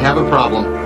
have a problem.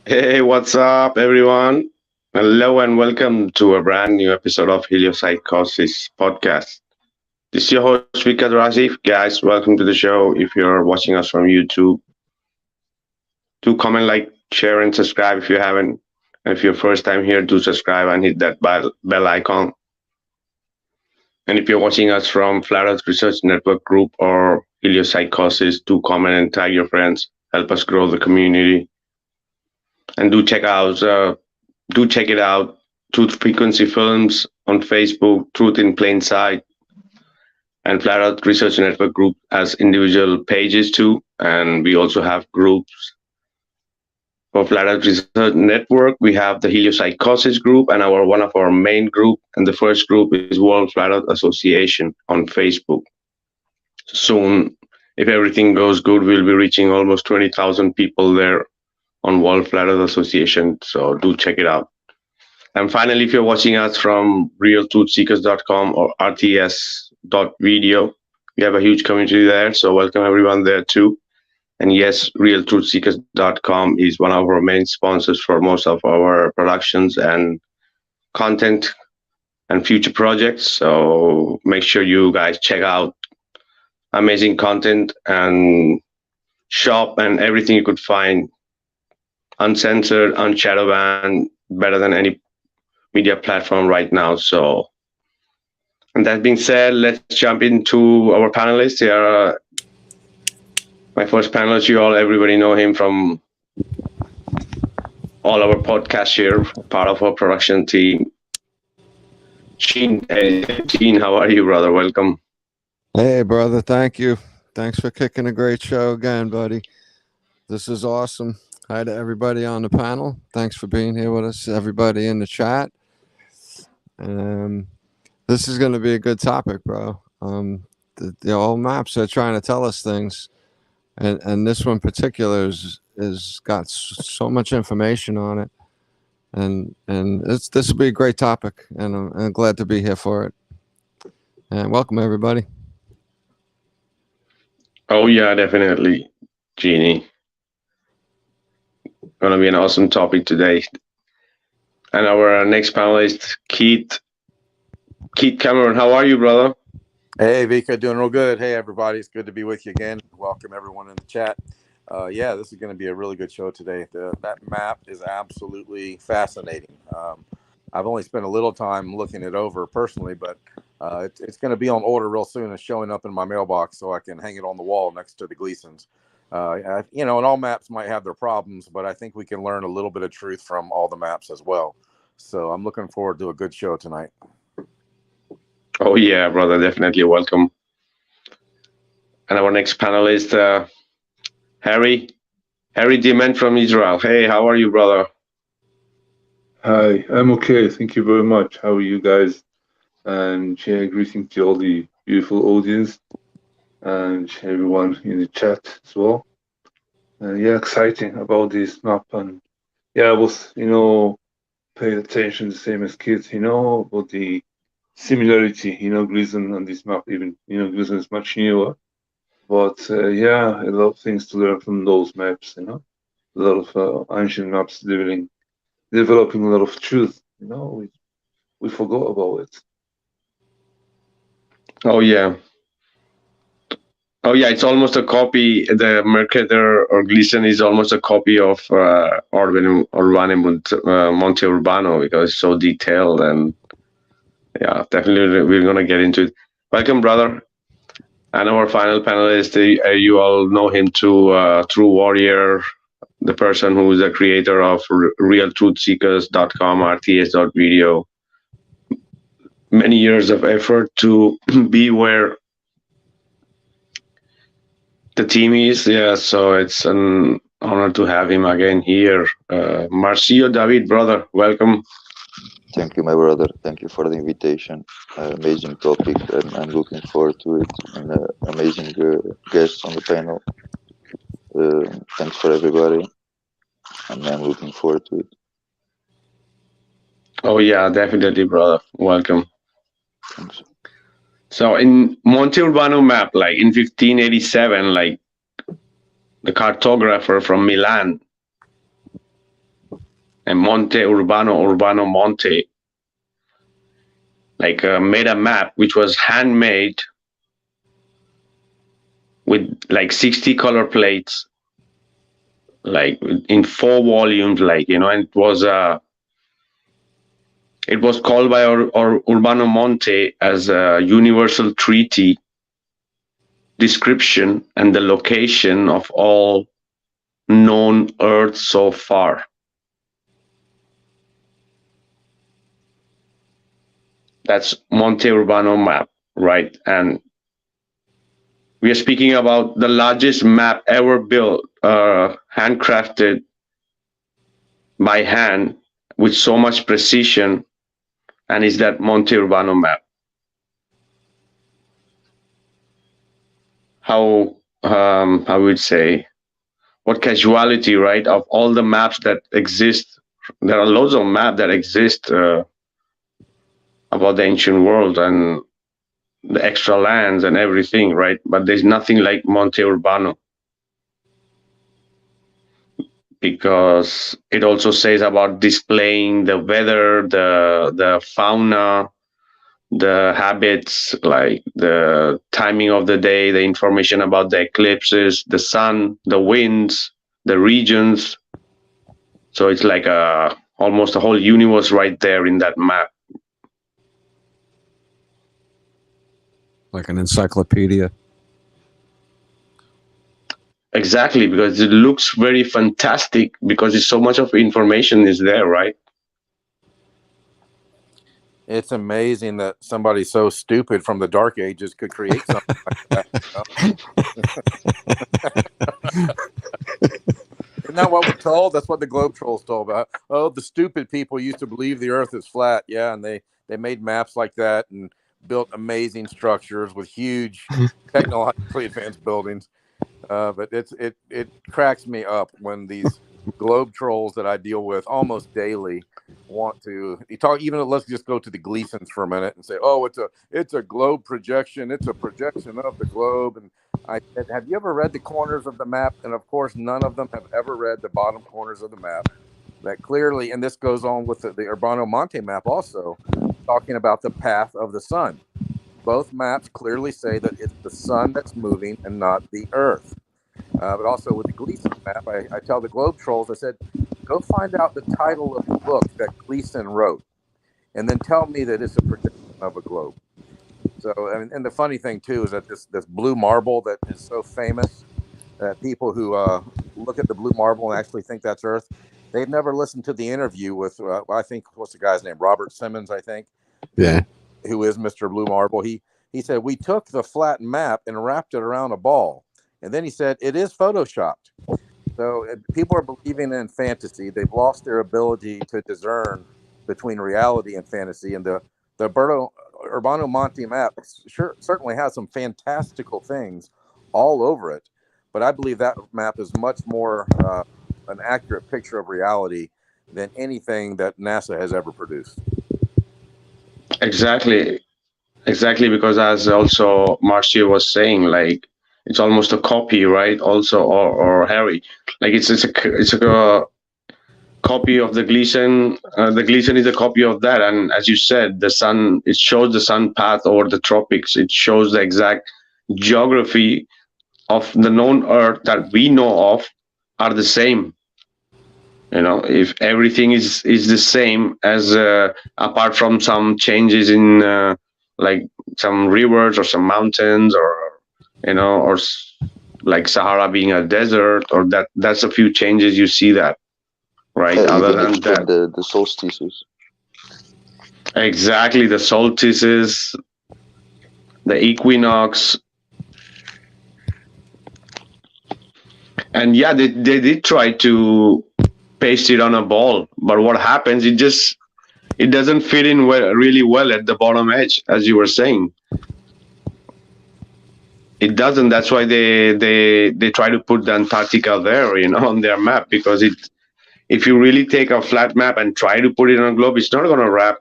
Hey, what's up, everyone? Hello, and welcome to a brand new episode of Heliopsychosis podcast. This is your host, Vikka Draziv. Guys, welcome to the show. If you're watching us from YouTube, do comment, like, share, and subscribe if you haven't. And if you're first time here, do subscribe and hit that bell icon. And if you're watching us from Flat Earth Research Network group or Heliopsychosis, do comment and tag your friends. Help us grow the community. And do check it out. Truth Frequency Films on Facebook, Truth in Plain Sight, and Flat Earth Research Network group as individual pages too. And we also have groups. For Flat Earth Research Network, we have the Heliopsychosis group and one of our main group. And the first group is World Flat Earth Association on Facebook. Soon, if everything goes good, we'll be reaching almost 20,000 people there on World Flat Earth Association, so do check it out. And finally, if you're watching us from realtruthseekers.com or rts.video, we have a huge community there, so welcome everyone there too. And yes, realtruthseekers.com is one of our main sponsors for most of our productions and content and future projects, so make sure you guys check out amazing content and shop and everything you could find uncensored, unshadow banned, better than any media platform right now. So, and that being said, let's jump into our panelists here. My first panelist, everybody know him from all our podcasts here, part of our production team. Gene, how are you, brother? Welcome. Hey, brother. Thank you. Thanks for kicking a great show again, buddy. This is awesome. Hi to everybody on the panel. Thanks for being here with us, everybody in the chat. This is going to be a good topic, bro. The old maps are trying to tell us things, and this one in particular is got so much information on it, and this will be a great topic, and I'm glad to be here for it. And welcome, everybody. Oh yeah, definitely, Jeannie. Gonna be an awesome topic today. And our next panelist, Keith Cameron. How are you, brother? Hey, Vikka, doing real good. Hey, everybody. It's good to be with you again. Welcome, everyone in the chat. Yeah, this is going to be a really good show today. That map is absolutely fascinating. I've only spent a little time looking it over personally, but it's going to be on order real soon and showing up in my mailbox so I can hang it on the wall next to the Gleasons. And all maps might have their problems, but I think we can learn a little bit of truth from all the maps as well. So I'm looking forward to a good show tonight. Oh yeah, brother, definitely welcome. And our next panelist, Harry Harry Dement from Israel. Hey, how are you, brother? Hi, I'm okay. Thank you very much. How are you guys? And greeting to all the beautiful audience and everyone in the chat as well. Exciting about this map. And I was, paying attention the same as kids, about the similarity, Gleason on this map, even, Gleason is much newer. But a lot of things to learn from those maps, a lot of ancient maps developing a lot of truth, we forgot about it. Oh yeah. Oh yeah, it's almost a copy. The Mercator or Gleason is almost a copy of Urbano Monte Urbano because it's so detailed, and yeah, definitely we're gonna get into it. Welcome, brother. And our final panelist, you all know him too, True Warrior, the person who is the creator of realtruthseekers.com, RTS.video. Many years of effort to be where the team is. Yeah, so it's an honor to have him again here. Marcio David, brother, welcome. Thank you, my brother. Thank you for the invitation. Amazing topic, and I'm looking forward to it. And amazing guests on the panel. Thanks for everybody, and I'm looking forward to it. Oh yeah, definitely, brother. Welcome. Thanks. So in Monte Urbano map, like in 1587, like the cartographer from Milan and Urbano Monte, like made a map which was handmade with like 60 color plates, like in 4 volumes, like, and it was called by Urbano Monte as a universal treaty description and the location of all known Earth so far. That's Monte Urbano map, right? And we are speaking about the largest map ever built, handcrafted by hand with so much precision, and is that Monte Urbano map. How I would say, what casualty, right? Of all the maps that exist, there are loads of maps that exist about the ancient world and the extra lands and everything, right? But there's nothing like Monte Urbano, because it also says about displaying the weather, the fauna, the habits, like the timing of the day, the information about the eclipses, the sun, the winds, the regions. So it's like almost a whole universe right there in that map. Like an encyclopedia. Exactly, because it looks very fantastic because it's so much of information is there, right? It's amazing that somebody so stupid from the Dark Ages could create something like that. Isn't that what we're told? That's what the Globe Trolls told about. Oh, the stupid people used to believe the Earth is flat. Yeah, and they made maps like that and built amazing structures with huge technologically advanced buildings. But it cracks me up when these Globe Trolls that I deal with almost daily want to talk. Even let's just go to the Gleasons for a minute and say, "Oh, it's a globe projection. It's a projection of the globe." And I said, "Have you ever read the corners of the map?" And of course, none of them have ever read the bottom corners of the map. That clearly, and this goes on with the Urbano Monte map also, talking about the path of the sun. Both maps clearly say that it's the sun that's moving and not the Earth. But also with the Gleason map, I tell the Globe Trolls, I said, go find out the title of the book that Gleason wrote, and then tell me that it's a projection of a globe. So, and the funny thing too is that this blue marble that is so famous, that people who look at the blue marble and actually think that's Earth, they've never listened to the interview with I think, what's the guy's name, Robert Simmons, I think. Yeah. Who is Mr. Blue Marble. He said, we took the flat map and wrapped it around a ball. And then he said, it is photoshopped. So people are believing in fantasy. They've lost their ability to discern between reality and fantasy. And the Urbano Monte map certainly has some fantastical things all over it. But I believe that map is much more an accurate picture of reality than anything that NASA has ever produced. Exactly. Exactly, because as also Marcia was saying, like it's almost a copy, right? Also, or Harry, like it's a copy of the Gleason. The Gleason is a copy of that, and as you said, the sun, it shows the sun path over the tropics. It shows the exact geography of the known Earth that we know of are the same. You know, if everything is the same as apart from some changes in like some rivers or some mountains, or or like Sahara being a desert, or that's a few changes you see that, right? Other Even than that, the solstices. exactly, the solstices, the equinox. And yeah, they did try to paste it on a ball, but what happens, it doesn't fit in really well at the bottom edge, as you were saying. It doesn't. That's why they try to put the Antarctica there, on their map, because if you really take a flat map and try to put it on a globe, it's not going to wrap.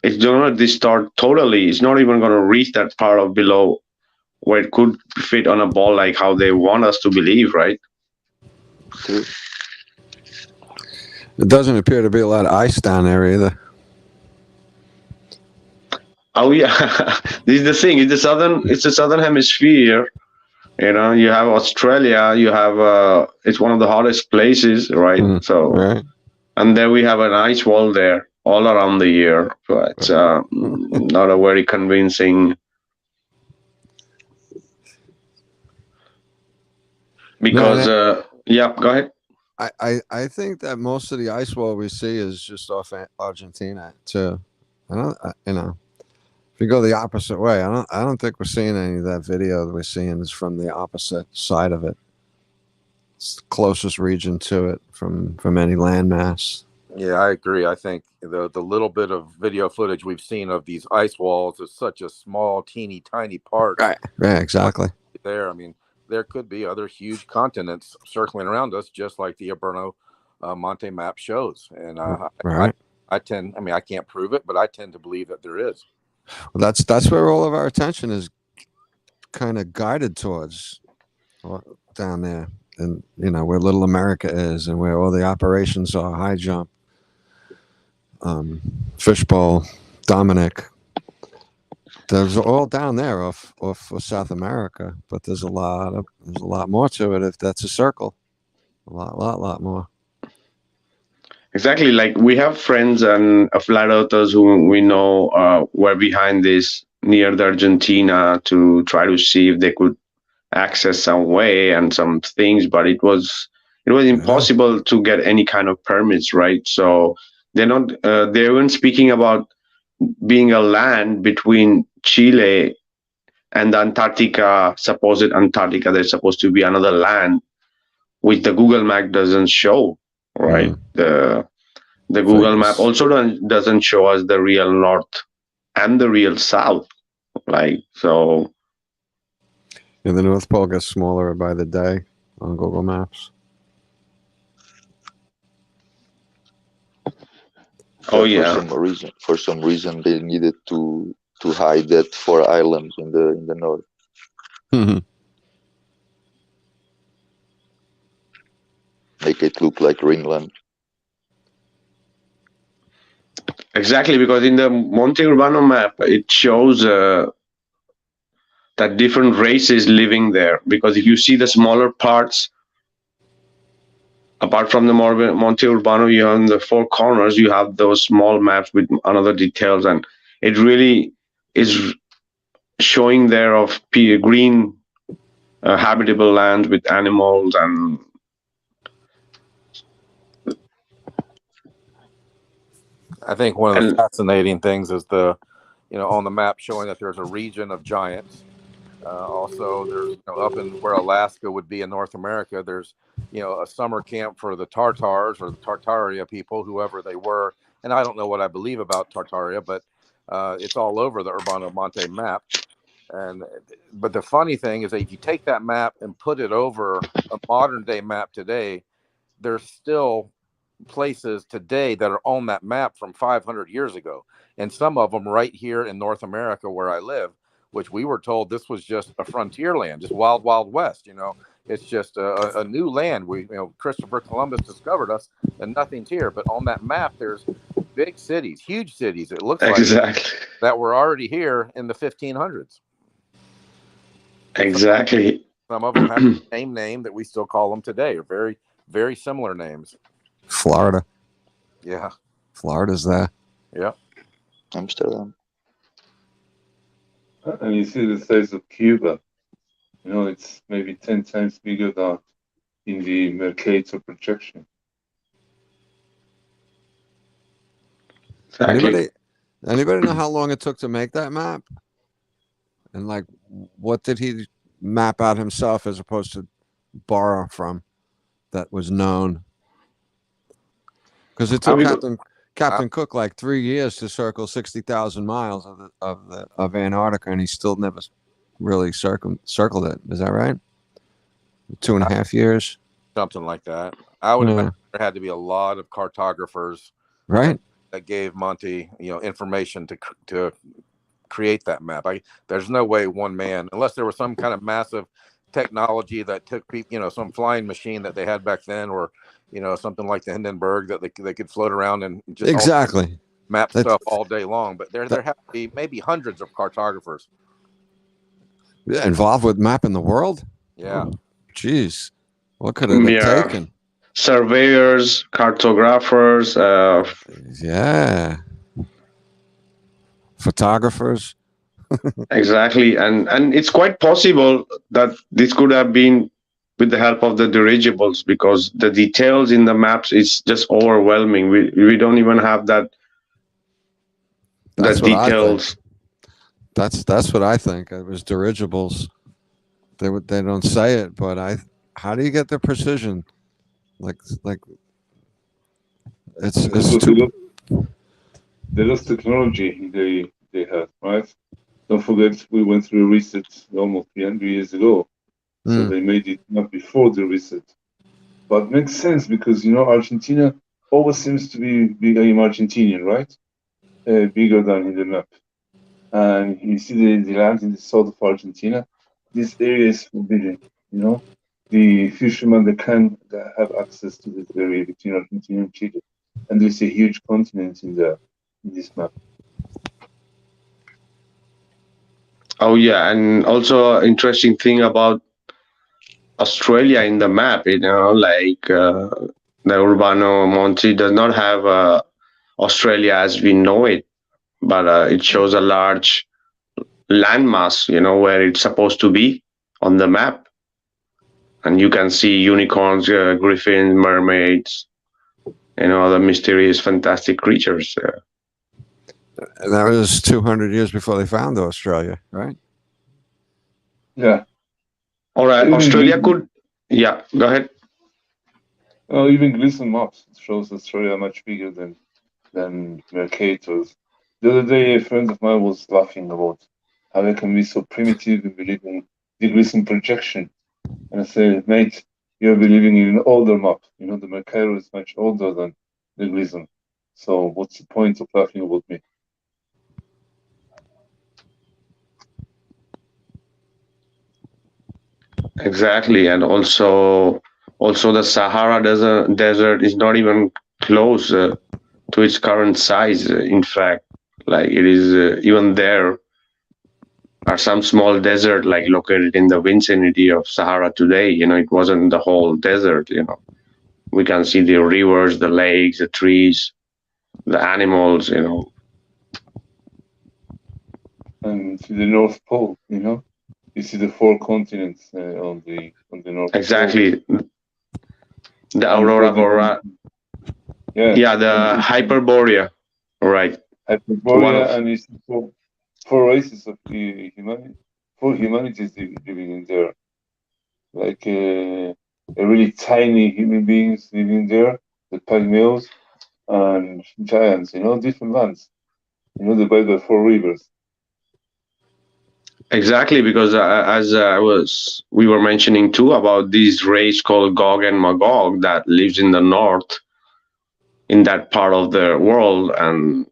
It's going to distort totally. It's not even going to reach that part of below where it could fit on a ball, like how they want us to believe, right? True. It doesn't appear to be a lot of ice down there either. Oh yeah, this is the thing. It's the southern hemisphere. You have Australia. You have it's one of the hottest places, right? So, right. And then we have an ice wall there all around the year. But not a very convincing. Because yeah, go ahead. I think that most of the ice wall we see is just off Argentina too. I don't, if you go the opposite way, I don't think we're seeing any of that video that we're seeing is from the opposite side of it. It's the closest region to it from any landmass. Yeah, I agree. I think the little bit of video footage we've seen of these ice walls is such a small, teeny, tiny part. Right. Yeah, exactly. There, I mean, there could be other huge continents circling around us, just like the Urbano Monte map shows. And right. I can't prove it, but I tend to believe that there is. Well, that's where all of our attention is kind of guided towards, down there, and where Little America is, and where all the operations are: high jump, fishbowl, Dominic. There's all down there off South America, but there's a lot more to it if that's a circle. A lot more. Exactly. Like we have friends and flat earthers who we know were behind this near the Argentina to try to see if they could access some way and some things, but it was impossible to get any kind of permits, right? So they weren't speaking about being a land between Chile and the Antarctica, supposed Antarctica. There's supposed to be another land, which the Google map doesn't show, right? The Google map also doesn't show us the real north and the real south, like so. And the North Pole gets smaller by the day on Google Maps. Oh yeah. For some reason, they needed to hide that 4 islands in the north. Make it look like Greenland. Exactly, because in the Monte Urbano map, it shows that different races living there. Because if you see the smaller parts, apart from the Monte Urbano, you have in the 4 corners, you have those small maps with another details, and it really is showing there of green habitable land with animals. And I think one of the fascinating things is on the map showing that there's a region of giants. Also, there's up in where Alaska would be in North America, there's a summer camp for the Tartars or the Tartaria people, whoever they were. And I don't know what I believe about Tartaria, but it's all over the Urbano Monte map. But the funny thing is that if you take that map and put it over a modern day map today, there's still places today that are on that map from 500 years ago, and some of them right here in North America where I live, which we were told this was just a frontier land, just wild west. It's just a new land. Christopher Columbus discovered us and nothing's here, but on that map there's big cities, huge cities, it looks like, that were already here in the 1500s. Exactly. Some of them have the same name that we still call them today, or very, very similar names. Florida. Yeah. Florida's there. Yeah. Amsterdam. And you see the size of Cuba. It's maybe 10 times bigger than in the Mercator projection. Exactly. Anybody know how long it took to make that map? And like, what did he map out himself as opposed to borrow from that was known? Because it took Captain Cook like 3 years to circle 60,000 miles of Antarctica, and he still never really circled it. Is that right? 2.5 years, something like that. I would imagine there had to be a lot of cartographers, right, that gave Monte, information to create that map. There's no way one man, unless there was some kind of massive technology that took people, some flying machine that they had back then, or something like the Hindenburg that they could float around and just exactly map stuff all day long. But there have to be maybe hundreds of cartographers. Yeah, involved with mapping the world. Yeah. Jeez, what could it have taken? Surveyors, cartographers. Yeah. Photographers. Exactly, and it's quite possible that this could have been with the help of the dirigibles, because the details in the maps is just overwhelming. We don't even have that. That's the details. That's what I think. It was dirigibles. They don't say it, but how do you get the precision? Like it's too. They lost technology they had, right? Don't forget, we went through a reset almost 300 years ago. So they made it not before the reset. But makes sense because, Argentina always seems to be big. I'm Argentinian, right? Bigger than in the map. And you see the land in the south of Argentina. This area is forbidden, The fishermen, they have access to this area between Argentina and Chile. And there's a huge continent in this map. Oh yeah, and also interesting thing about Australia in the map, like the Urbano Monte does not have Australia as we know it, but it shows a large landmass, where it's supposed to be on the map. And you can see unicorns, griffins, mermaids, other mysterious, fantastic creatures. And that was 200 years before they found Australia, right? Yeah. All right, even Australia could. Yeah, go ahead. Even Gleason maps shows Australia much bigger than Mercator's. The other day, a friend of mine was laughing about how they can be so primitive and believe in the Gleason projection. And I said, mate, you're believing in an older map. The Mercator is much older than the Gleason. So what's the point of laughing about me? Exactly, and also the Sahara desert is not even close to its current size. In fact, like it is even there are some small desert like located in the vicinity of Sahara today. It wasn't the whole desert. We can see the rivers, the lakes, the trees, the animals. And to the North Pole, you see the 4 continents on the North exactly. Pole. The aurora borealis. Yeah, the Hyperborea, right? Hyperborea, and it's 4 races of humanity, 4 humanities living in there. Like really tiny human beings living there, the pygmies and giants, different lands. The by the four rivers. Exactly, because as we were mentioning too about this race called Gog and Magog that lives in the north, in that part of the world, and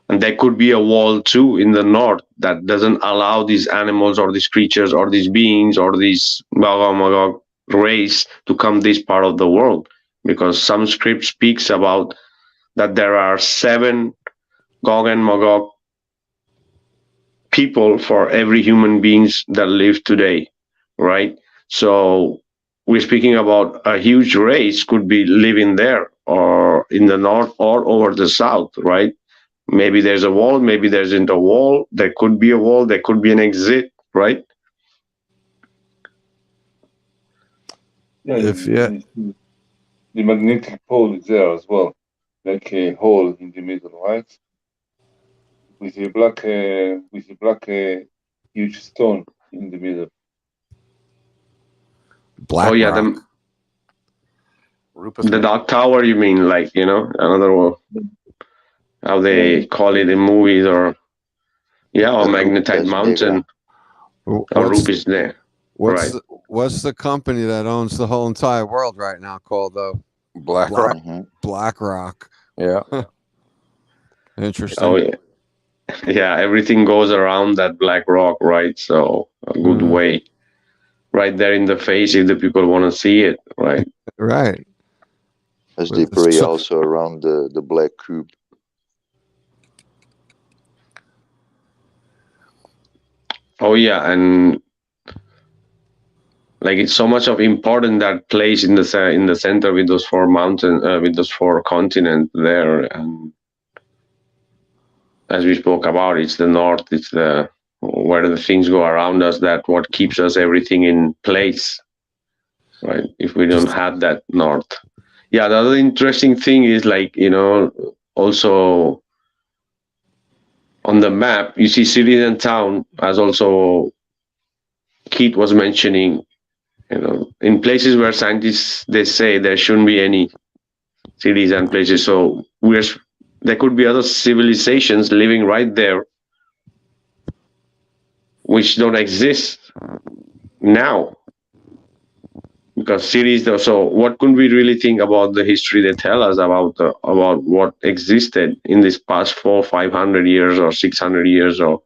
there could be a wall too in the north that doesn't allow these animals or these creatures or these beings or these Gog and Magog race to come this part of the world, because some script speaks about that there are 7 Gog and Magog people for every human beings that live today, right? So we're speaking about a huge race could be living there or in the north or over the south, right? Maybe there's a wall, maybe there isn't a wall. There could be a wall, there could be an exit, right? Yeah, If the magnetic pole is there as well, like a hole in the middle, right? With a black huge stone in the middle. Black Oh yeah, Rock. the Dark Tower, you mean, like, another one, how they call it in movies, or or Magnetite Mountain, or Ruby's there. What's Right. what's the company that owns the whole entire world right now called though? Black Rock. Black Rock. Yeah. Interesting. Oh yeah. Yeah, everything goes around that black rock, right? So a good way, right there in the face if the people want to see it, right? Right. As they pray also around the black cube. Oh yeah, and like it's so much of important that place in the center with those 4 mountains, with those 4 continents there, and as we spoke about, it's the north, it's the where the things go around us, that what keeps us everything in place, right? If we don't have that north. Yeah, the other interesting thing is, like, also on the map you see cities and town, as also Keith was mentioning, in places where scientists, they say there shouldn't be any cities and places. So there could be other civilizations living right there which don't exist now, because cities. So what could we really think about the history they tell us about what existed in this past 400-500 years or 600 years? Or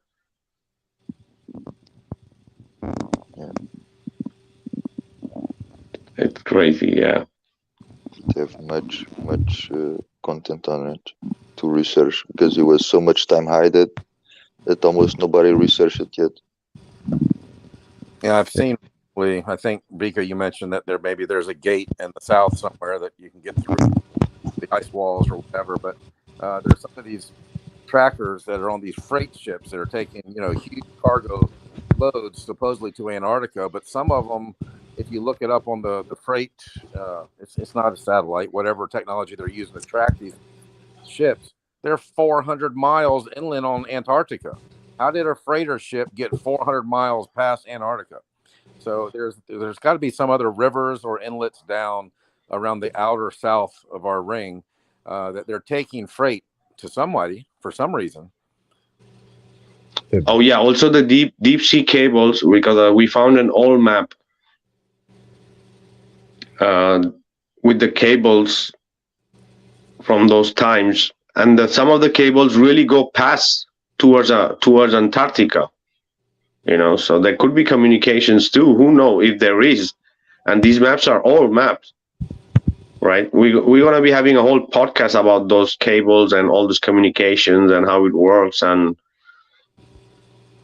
it's crazy. Yeah, they have much content on it to research, because it was so much time hidden that almost nobody researched it yet. Yeah, I've seen. I think, Vikka, you mentioned that there's a gate in the south somewhere that you can get through the ice walls or whatever. But there's some of these trackers that are on these freight ships that are taking huge cargo loads supposedly to Antarctica. But some of them, if you look it up on the freight, it's not a satellite, whatever technology they're using to track these ships, they're 400 miles inland on Antarctica. How did a freighter ship get 400 miles past Antarctica? So there's got to be some other rivers or inlets down around the outer south of our ring that they're taking freight to somebody for some reason. Oh yeah, also the deep sea cables, because we found an old map with the cables from those times, and some of the cables really go past towards Antarctica. So there could be communications too. Who knows if there is? And these maps are old maps, right? We're going to be having a whole podcast about those cables and all those communications and how it works, and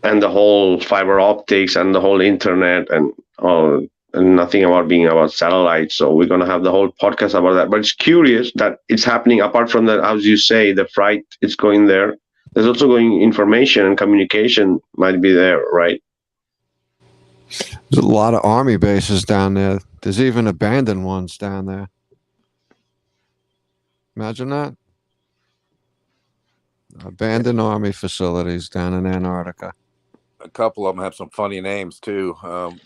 the whole fiber optics and the whole internet and nothing about satellites. So we're going to have the whole podcast about that. But it's curious that it's happening. Apart from that, as you say, the freight, it's going there. There's also going information and communication might be there, right? There's a lot of army bases down there. There's even abandoned ones down there. Imagine that. Abandoned army facilities down in Antarctica. A couple of them have some funny names too.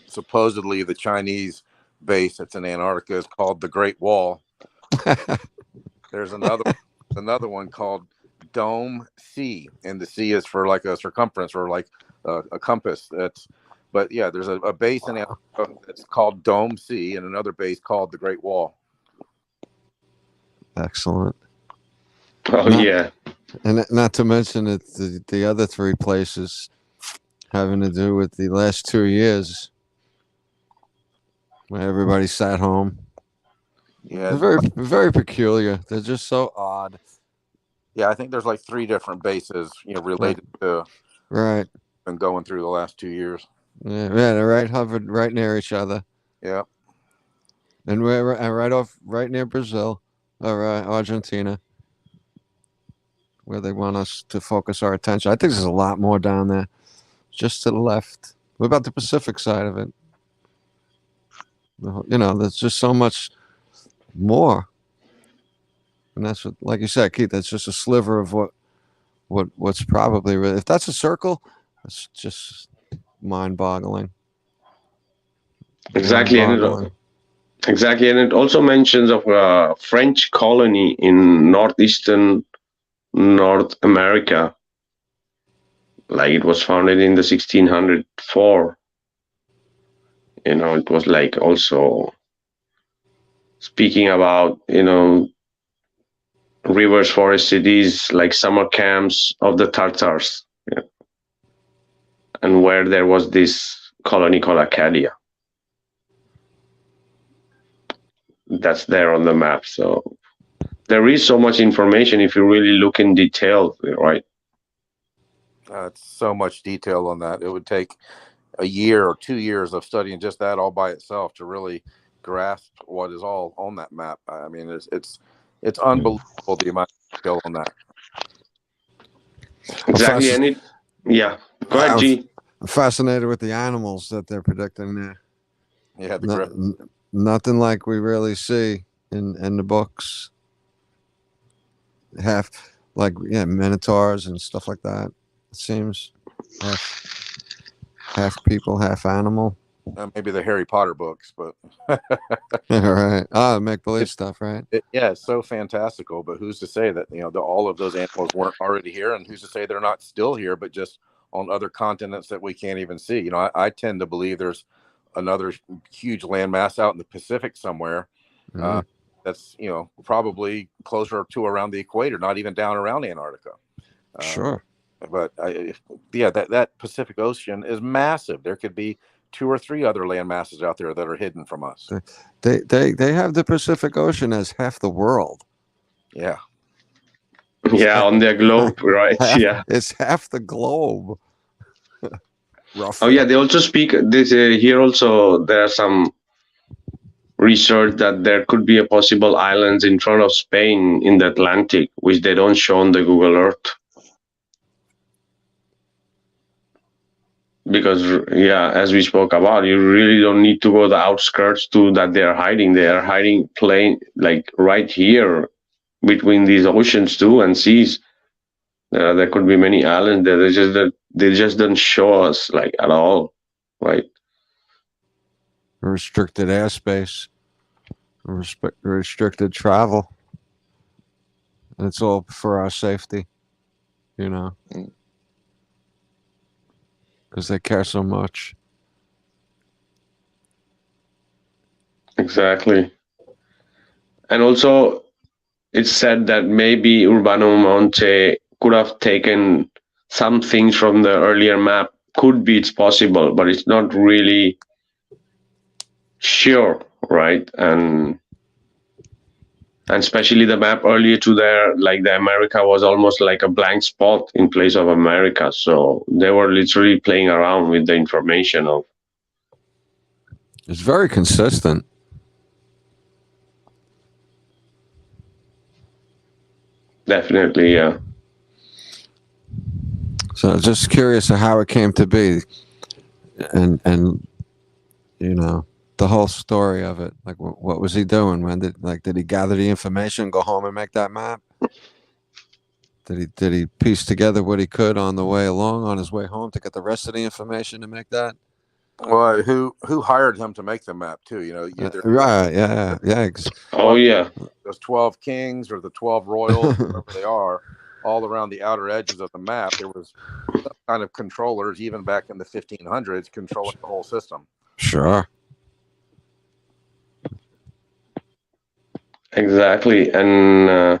Supposedly the Chinese base that's in Antarctica is called the Great Wall. There's another one called Dome C, and the C is for like a circumference or like a compass. But yeah, there's a base in Antarctica that's called Dome C, and another base called the Great Wall. Excellent. Oh, yeah. And not to mention that the other three places having to do with the last 2 years where everybody sat home. Yeah, They're very, very peculiar. They're just so odd. yeah. I think there's like 3 different bases, related to Right. and going through the last 2 years. Yeah, they're hovered right near each other. Yeah. And we're right near Brazil or Argentina, where they want us to focus our attention. I think there's a lot more down there, just to the left. What about the Pacific side of it? There's just so much more. And that's what, like you said, Keith, that's just a sliver of what's probably really. If that's a circle, it's just mind-boggling. Exactly. Exactly. And it also mentions of a French colony in northeastern North America. Like it was founded in the 1604. It was like also speaking about, rivers, forest cities, like summer camps of the Tartars. Yeah. And where there was this colony called Acadia. That's there on the map. So there is so much information if you really look in detail, right? It's so much detail on that. It would take a year or 2 years of studying just that all by itself to really grasp what is all on that map. I mean, it's unbelievable the amount of detail on that. Exactly. Yeah. Go ahead, G. I'm fascinated with the animals that they're predicting there. Yeah, nothing like we really see in the books. Minotaurs and stuff like that. It seems half people, half animal. Maybe the Harry Potter books, but right. Make believe stuff, right? It's so fantastical. But who's to say that all of those animals weren't already here, and who's to say they're not still here, but just on other continents that we can't even see? I tend to believe there's another huge landmass out in the Pacific somewhere. Mm-hmm. That's probably closer to around the equator, not even down around Antarctica. Sure. But that Pacific Ocean is massive. There could be 2 or 3 other land masses out there that are hidden from us. They have the Pacific Ocean as half the world. Yeah. Yeah, on their globe, right? Yeah, it's half the globe. Oh yeah, they also speak this here. Also, there are some research that there could be a possible islands in front of Spain in the Atlantic, which they don't show on the Google Earth. Because as we spoke about, you really don't need to go the outskirts to that they are hiding. They are hiding plain like right here between these oceans too and seas. There could be many islands there. They just don't show us like at all, right? Restricted airspace, restricted travel. And it's all for our safety, because they care so much. Exactly. And also, it's said that maybe Urbano Monte could have taken some things from the earlier map. Could be, it's possible, but it's not really sure, right? And especially the map earlier to there, like the America was almost like a blank spot in place of America. So they were literally playing around with the information of. It's very consistent. Definitely, yeah. So just curious of how it came to be, and the whole story of it. Like, what was he doing? Did he gather the information, go home and make that map? Did he piece together what he could on the way along, on his way home, to get the rest of the information to make that? Well, who hired him to make the map too? You know, Right? Yeah. Oh yeah, those 12 kings or the 12 royals, whoever they are, all around the outer edges of the map. There was some kind of controllers, even back in the 1500s, controlling the whole system. Sure. exactly. And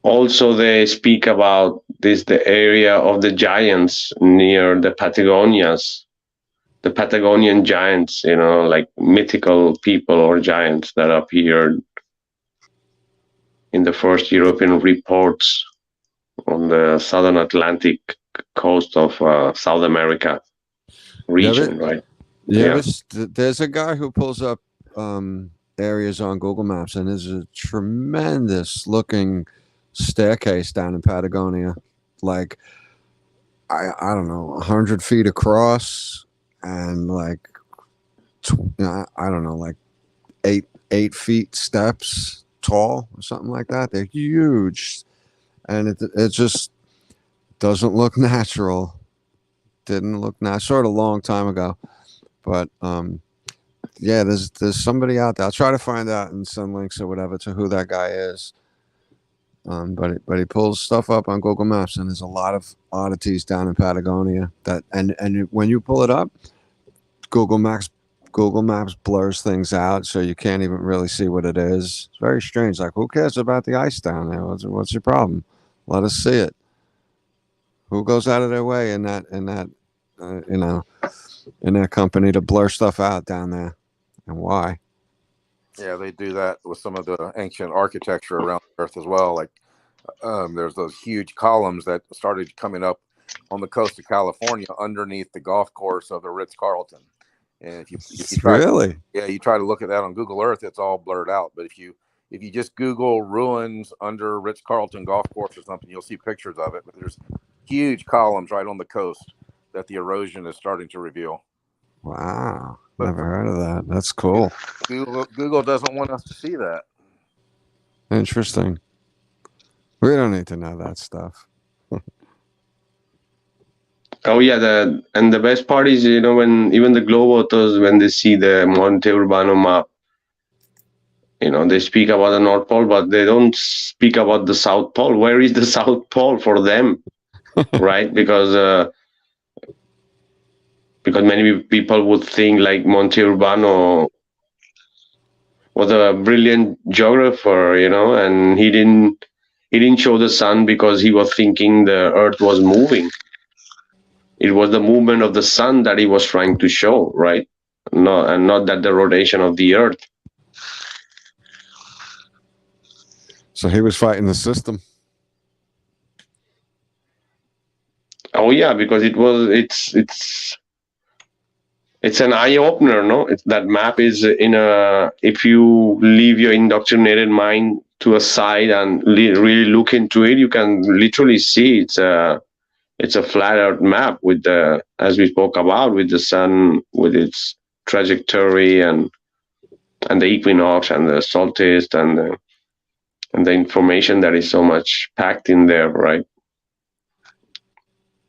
also they speak about the area of the giants near the Patagonias, the Patagonian giants, like mythical people or giants that appeared in the first European reports on the southern Atlantic coast of South America region, right? Yeah. There's a guy who pulls up areas on Google Maps, and there's a tremendous looking staircase down in Patagonia, like I don't know, 100 feet across, and like I don't know, like 8 feet steps tall or something like that. They're huge, and it just doesn't look natural. Didn't look natural. Sort of a long time ago, but yeah, there's somebody out there. I'll try to find out and send links or whatever to who that guy is. But he pulls stuff up on Google Maps, and there's a lot of oddities down in Patagonia. And when you pull it up, Google Maps blurs things out, so you can't even really see what it is. It's very strange. Like, who cares about the ice down there? What's your problem? Let us see it. Who goes out of their way in that company to blur stuff out down there, and why? Yeah, they do that with some of the ancient architecture around the Earth as well. Like there's those huge columns that started coming up on the coast of California underneath the golf course of the Ritz-Carlton. And if you try, really, you try to look at that on Google Earth, it's all blurred out. But if you just Google ruins under Ritz-Carlton golf course or something, you'll see pictures of it. But there's huge columns right on the coast that the erosion is starting to reveal. Wow. Never heard of that. That's cool. Google doesn't want us to see that. Interesting. We don't need to know that stuff. Oh yeah, the best part is when even the Globetrotters, when they see the Monte Urbano map, they speak about the North Pole, but they don't speak about the South Pole. Where is the South Pole for them, right? Because many people would think like Monte Urbano was a brilliant geographer, and he didn't show the sun because he was thinking the Earth was moving. It was the movement of the sun that he was trying to show, right? No, and not that the rotation of the Earth. So he was fighting the system. Oh yeah, because it's an eye opener, no? That map is if you leave your indoctrinated mind to a side and really look into it, you can literally see it's a flat Earth map with as we spoke about, with the sun, with its trajectory and the equinox and the solstice and the information that is so much packed in there, right?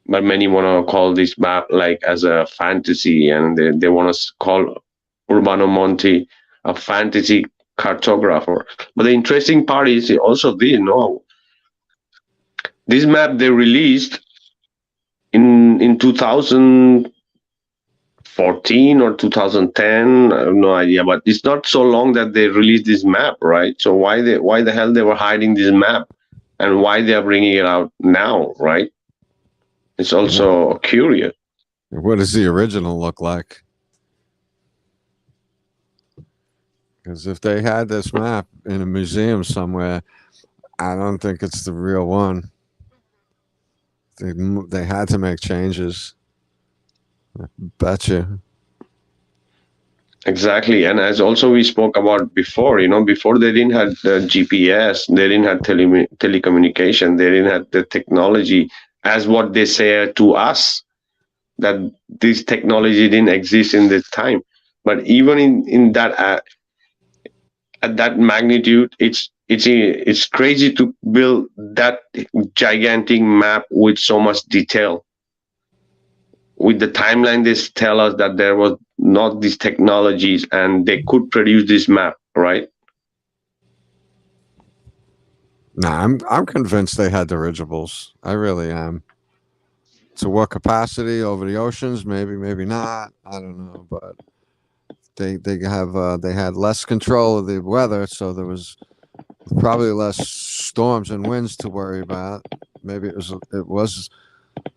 But many want to call this map like as a fantasy, and they want to call Urbano Monte a fantasy cartographer. But the interesting part is also this map they released in 2014 or 2010. I have no idea, but it's not so long that they released this map, right? So why the hell they were hiding this map, and why they are bringing it out now, right? It's also curious. What does the original look like? Because if they had this map in a museum somewhere, I don't think it's the real one. They had to make changes. I bet you. Exactly, and as also we spoke about before, before they didn't have the GPS, they didn't have telecommunication, they didn't have the technology as what they say to us, that this technology didn't exist in this time. But even in that at that magnitude, it's crazy to build that gigantic map with so much detail. with the timeline, they tell us that there was not these technologies and they could produce this map, right? Nah, I'm convinced they had dirigibles. I really am. To what capacity over the oceans? Maybe, maybe not. I don't know, but they had less control of the weather, so there was probably less storms and winds to worry about. Maybe it was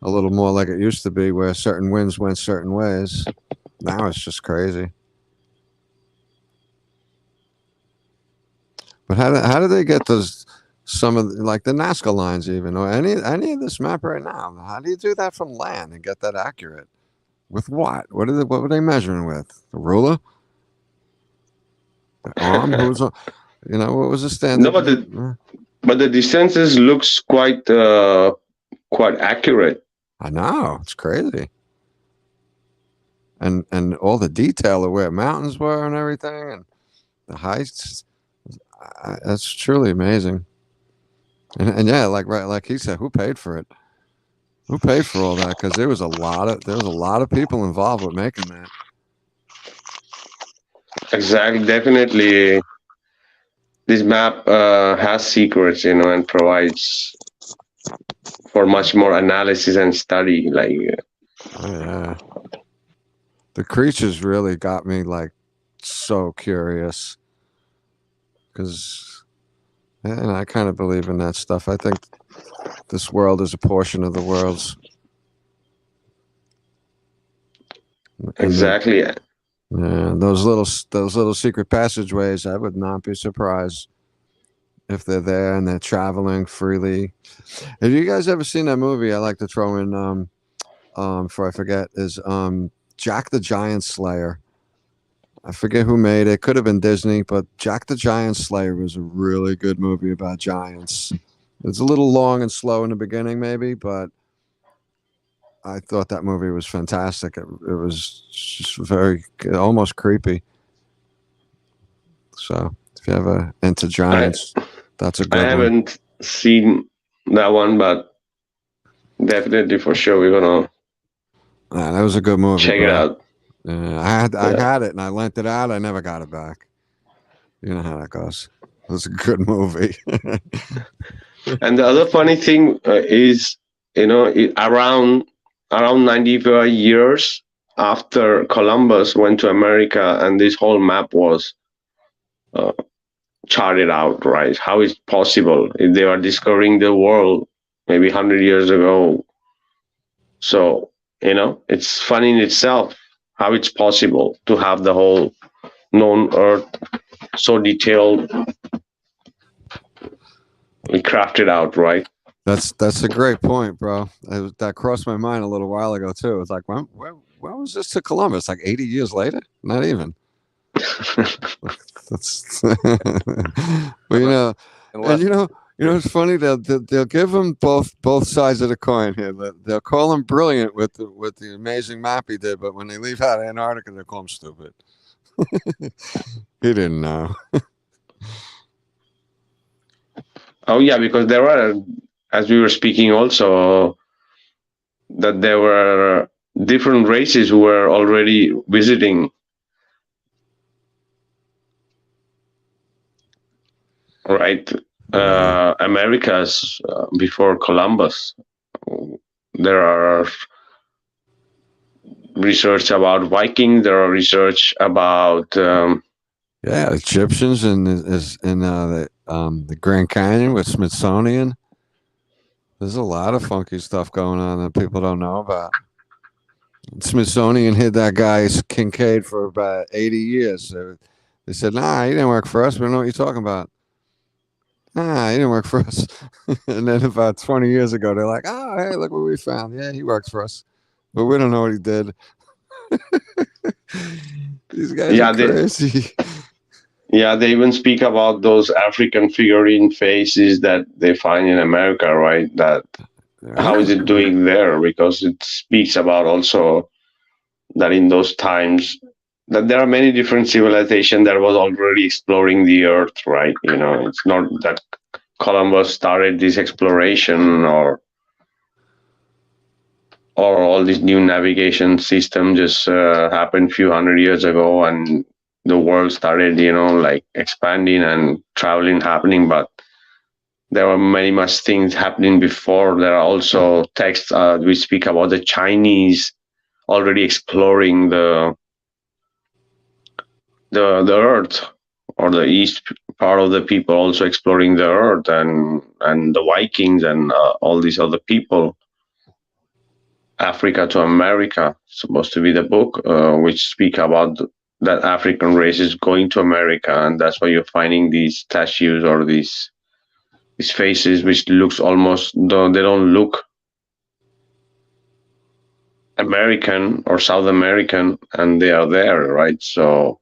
a little more like it used to be, where certain winds went certain ways. Now it's just crazy. But how do they get those? Some of like the Nazca lines, even, or any of this map right now. How do you do that from land and get that accurate? With what? What were they measuring with? The ruler? The arm? Who was? What was the standard? No, but the distances looks quite accurate. I know, it's crazy. And all the detail of where mountains were and everything, and the heights. That's truly amazing. And yeah, like he said, who paid for it? Who paid for all that? Because there was a lot of people involved with making that. Exactly, definitely. This map has secrets, and provides for much more analysis and study. Like, yeah, the creatures really got me like so curious, because, and I kind of believe in that stuff. I think this world is a portion of the world's. Exactly. Yeah, those little secret passageways. I would not be surprised if they're there and they're traveling freely. Have you guys ever seen that movie? I like to throw in, before I forget, is Jack the Giant Slayer. I forget who made it. Could have been Disney, but Jack the Giant Slayer was a really good movie about giants. It's a little long and slow in the beginning, maybe, but I thought that movie was fantastic. It was just very, almost creepy. So if you ever into giants, that's a good one. I haven't seen that one, but definitely for sure we're gonna. That was a good movie. Check it out. I had it and I lent it out. I never got it back. You know how that goes. It was a good movie. And the other funny thing is, around 95 years after Columbus went to America, and this whole map was charted out, right? How is it possible if they were discovering the world maybe 100 years ago? So, it's funny in itself how it's possible to have the whole known Earth so detailed, crafted out, right? That's a great point, bro. That crossed my mind a little while ago too. It's like, when was this to Columbus? Like 80 years later? Not even. That's well, it's funny. They'll give them both sides of the coin here. They'll call him brilliant with the amazing map he did, but when they leave out Antarctica, they call him stupid. He didn't know. Oh yeah, because there were, as we were speaking also, that there were different races who were already visiting. Right, Americas before Columbus. There are research about Vikings. There are research about Egyptians in the Grand Canyon with Smithsonian. There's a lot of funky stuff going on that people don't know about. Smithsonian hid that guy Kincaid for about 80 years. So they said, "Nah, he didn't work for us. We don't know what you're talking about." Nah, he didn't work for us. And then about 20 years ago, they're like, "Oh, hey, look what we found. Yeah, he works for us, but we don't know what he did." These guys are crazy. They even speak about those African figurine faces that they find in America, right? That how is it doing there? Because it speaks about also that in those times that there are many different civilizations that was already exploring the earth, right? It's not that Columbus started this exploration, or or all this new navigation system just happened a few hundred years ago, and the world started, like expanding and traveling happening. But there were many much things happening before. There are also texts we speak about the Chinese already exploring the earth, or the east part of the people also exploring the earth, and the Vikings and all these other people. Africa to America, supposed to be the book, which speak about that African race is going to America, and that's why you're finding these statues or these faces which looks almost, though they don't look American or South American, and they are there, right? So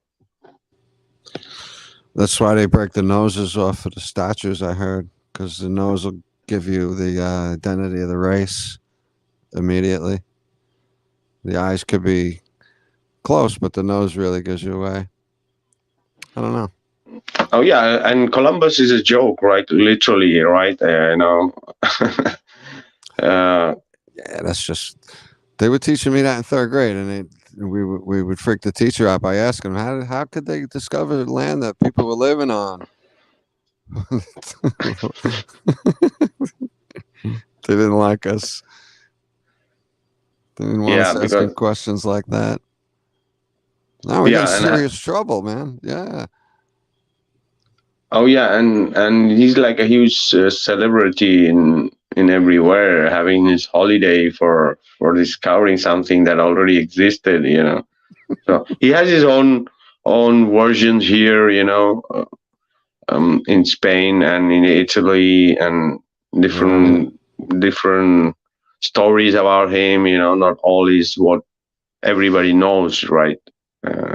That's why they break the noses off of the statues, I heard, because the nose will give you the identity of the race immediately. The eyes could be close, but the nose really gives you away. I don't know. oh yeah, and Columbus is a joke, right? Literally, right? Yeah, that's just. They were teaching me that in third grade, and we would freak the teacher out by asking them how could they discover land that people were living on. They didn't like us. They didn't want us asking questions like that. Now we got serious trouble, man. Yeah. Oh yeah, and he's like a huge celebrity in everywhere, having his holiday for discovering something that already existed. So he has his own versions here. In Spain and in Italy, and different stories about him. Not all is what everybody knows, right?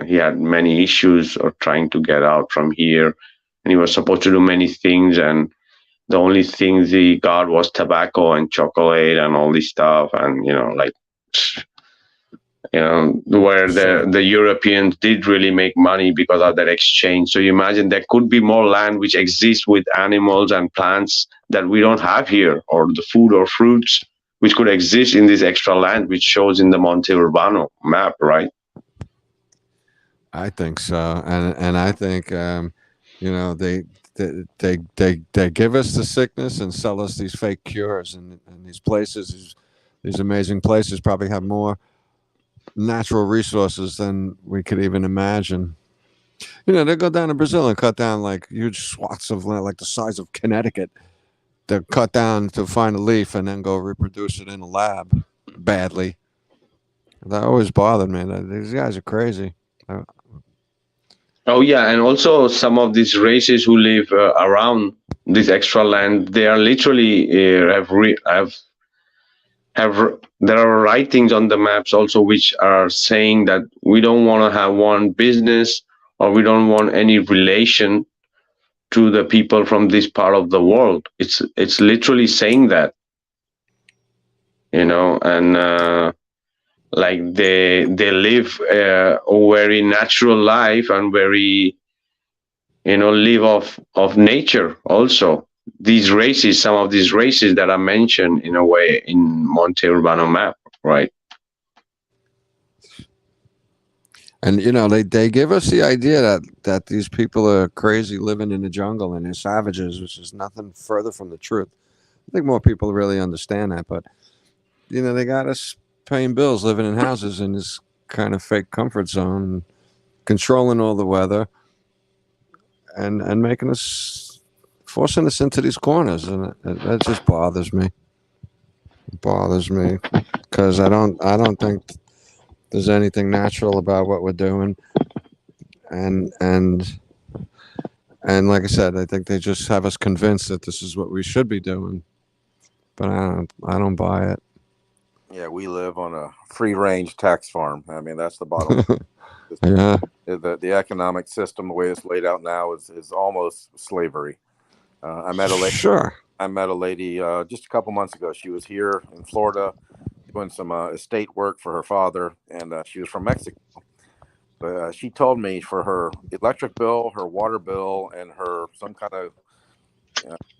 He had many issues of trying to get out from here, and he was supposed to do many things, and the only things he got was tobacco and chocolate and all this stuff, and where the Europeans did really make money because of that exchange. So you imagine there could be more land which exists with animals and plants that we don't have here, or the food or fruits which could exist in this extra land, which shows in the Monte Urbano map, right? I think so, and I think they give us the sickness and sell us these fake cures, and these places, these amazing places, probably have more natural resources than we could even imagine. They go down to Brazil and cut down like huge swaths of land, like the size of Connecticut. They're cut down to find a leaf and then go reproduce it in a lab badly. That always bothered me. These guys are crazy. Oh yeah, and also some of these races who live around this extra land, they are literally there are writings on the maps also which are saying that we don't want to have one business, or we don't want any relation to the people from this part of the world. It's literally saying that, and like they live a very natural life, and very live of nature also. These races, some of these races that are mentioned in a way in Monte Urbano map, right? And they give us the idea that these people are crazy living in the jungle and they're savages, which is nothing further from the truth. I think more people really understand that, but they got us paying bills, living in houses in this kind of fake comfort zone, controlling all the weather, and making us, forcing us into these corners, and that just bothers me. It bothers me because I don't think there's anything natural about what we're doing, and like I said, I think they just have us convinced that this is what we should be doing, but I don't buy it. Yeah, we live on a free-range tax farm. I mean, that's the bottom. Yeah. The economic system, the way it's laid out now, is almost slavery. I met a lady. Sure. I met a lady just a couple months ago. She was here in Florida doing some estate work for her father, and she was from Mexico. But she told me for her electric bill, her water bill, and her some kind of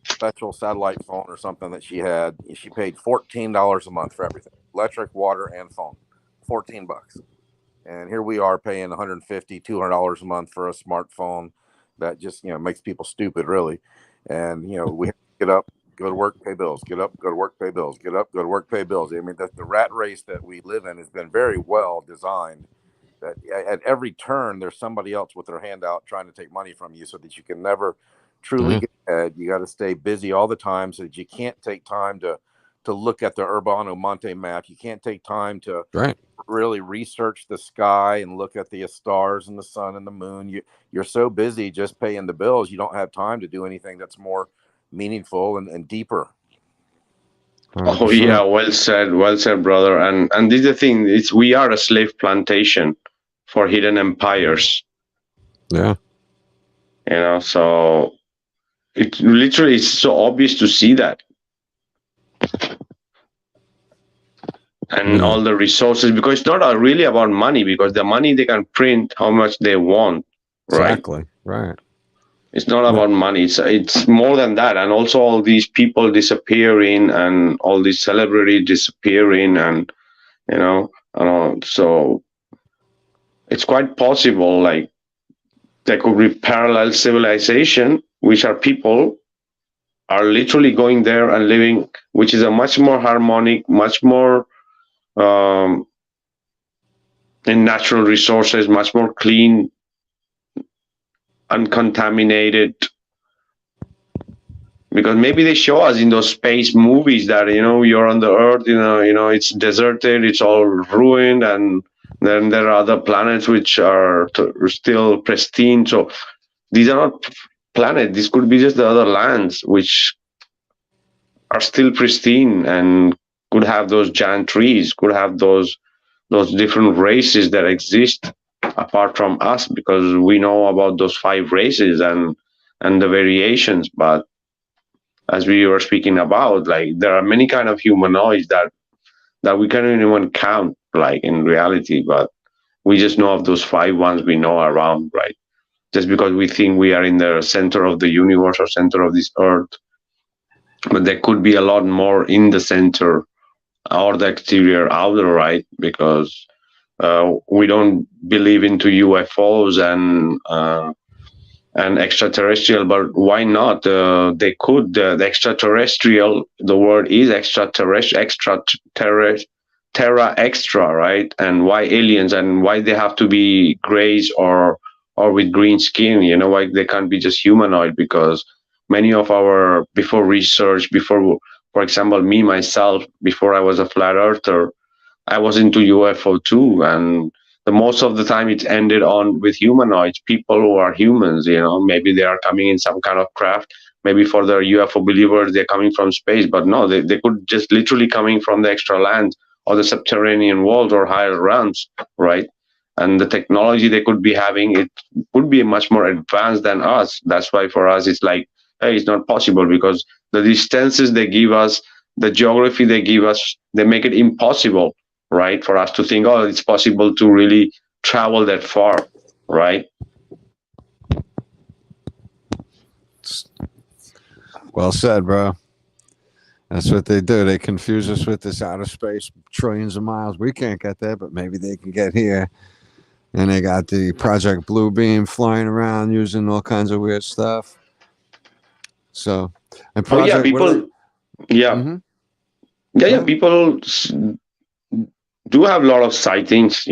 special satellite phone or something that she had, she paid $14 a month for everything. electric, water, and phone. $14. And here we are paying $150, $200 a month for a smartphone that just, makes people stupid, really. And, we have to get up, go to work, pay bills, get up, go to work, pay bills, get up, go to work, pay bills. I mean, the rat race that we live in has been very well designed, that at every turn, there's somebody else with their hand out trying to take money from you, so that you can never truly get ahead. You got to stay busy all the time, so that you can't take time to look at the Urbano Monte map. You can't take time to really research the sky and look at the stars and the sun and the moon. You're so busy just paying the bills, you don't have time to do anything that's more meaningful and deeper. 100%. Oh yeah, well said, brother. And this is the thing: we are a slave plantation for hidden empires. Yeah. So it literally is so obvious to see that. And all the resources, because it's not really about money, because the money they can print how much they want, right? Exactly. Right. It's not about money. It's more than that. And also all these people disappearing and all these celebrities disappearing, and so it's quite possible, like, there could be parallel civilization, which are people are literally going there and living, which is a much more harmonic, much more in natural resources, much more clean, uncontaminated. Because maybe they show us in those space movies that you're on the Earth, it's deserted, it's all ruined, and then there are other planets which are still pristine. So these are not planets; these could be just the other lands which are still pristine and could have those giant trees, could have those different races that exist apart from us, because we know about those 5 races and the variations. But as we were speaking about, like, there are many kind of humanoids that we can't even count, like, in reality, but we just know of those 5 ones we know around, right? Just because we think we are in the center of the universe or center of this Earth. But there could be a lot more in the center or the exterior outer, right? Because we don't believe into UFOs and extraterrestrial, but why not? They could. The extraterrestrial, the word is extraterrestrial, terra extra, right? And why aliens, and why they have to be grays or with green skin? Why they can't be just humanoid? Because many of our, before research, for example, me myself, before I was a flat earther, I was into UFO too, and the most of the time it ended on with humanoids, people who are humans. Maybe they are coming in some kind of craft. Maybe for the UFO believers, they're coming from space, but no, they could just literally coming from the extra land or the subterranean world or higher realms, right? And the technology they could be having, it would be much more advanced than us. That's why for us it's like, hey, it's not possible, because the distances they give us, the geography they give us, they make it impossible, right, for us to think, oh, it's possible to really travel that far, right? Well said, bro. That's what they do. They confuse us with this outer space, trillions of miles. We can't get there, but maybe they can get here. And they got the Project Blue Beam flying around using all kinds of weird stuff. So, and Project, people, Mm-hmm. People do have a lot of sightings.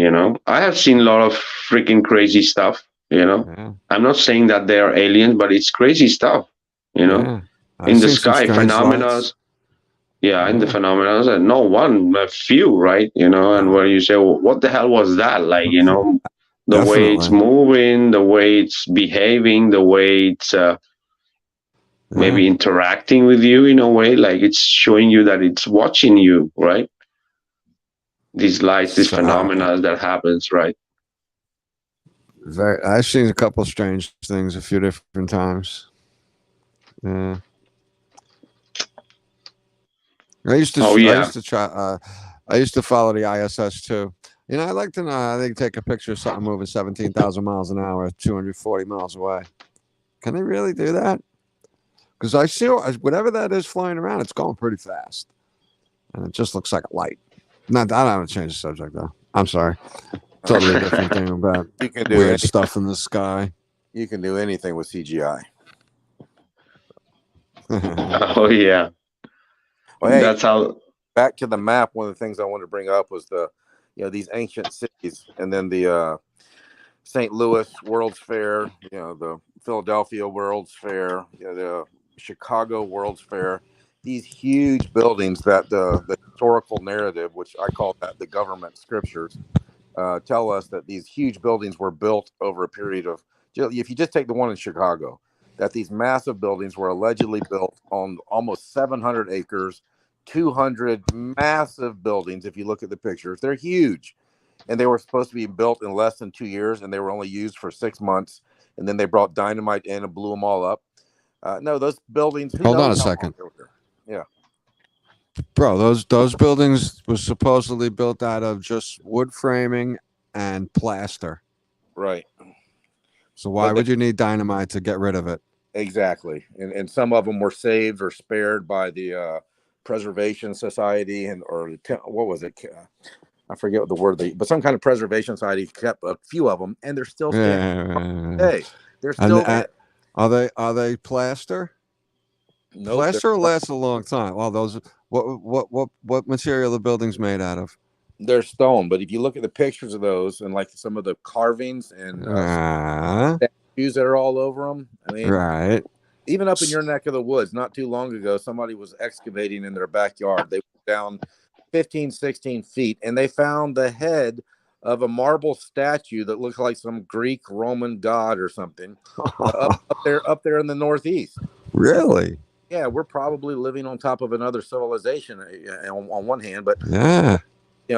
I have seen a lot of freaking crazy stuff. I'm not saying that they are aliens, but it's crazy stuff. In the sky, phenomena. In the phenomena, and no one, a few, right? And where you say, well, what the hell was that? Like, the way it's moving, the way it's behaving, the way it's maybe interacting with you in a way, like it's showing you that it's watching you, right? These lights, these phenomena that happens, right? I've seen a couple strange things a few different times. Yeah. I used to follow the ISS too. I like to know how they take a picture of something moving 17,000 miles an hour, 240 miles away. Can they really do that? Because I see whatever that is flying around, it's going pretty fast, and it just looks like a light. Not, I don't want to change the subject though. I'm sorry. Totally different thing about You can do weird anything. stuff in the sky. You can do anything with CGI. Oh yeah, Well, hey, that's how. back to the map. One of the things I wanted to bring up was these ancient cities, and then the St. Louis World's Fair, the Philadelphia World's Fair, the Chicago World's Fair. These huge buildings that the historical narrative, which I call that the government scriptures, tell us that these huge buildings were built over a period of, if you just take the one in Chicago, that these massive buildings were allegedly built on almost 700 acres, 200 massive buildings. If you look at the pictures, they're huge. And they were supposed to be built in less than 2 years, and they were only used for 6 months. And then they brought dynamite in and blew them all up. No, those buildings. Hold on a second. Yeah. Bro, those buildings were supposedly built out of just wood framing and plaster. Right. So why would you need dynamite to get rid of it? Exactly. And some of them were saved or spared by the Preservation Society what was it? I forget what the word but some kind of preservation society kept a few of them, and they're still standing. Hey, they're still there. Are they plaster? Nope, plaster lasts a long time. Well, those what material the building's made out of? They're stone, but if you look at the pictures of those and like some of the carvings and statues that are all over them, I mean, right. Even up in your neck of the woods, not too long ago, somebody was excavating in their backyard. They went down 15, 16 feet, and they found the head of a marble statue that looked like some Greek Roman god or something up there in the Northeast. Really? Yeah, we're probably living on top of another civilization on one hand, but yeah,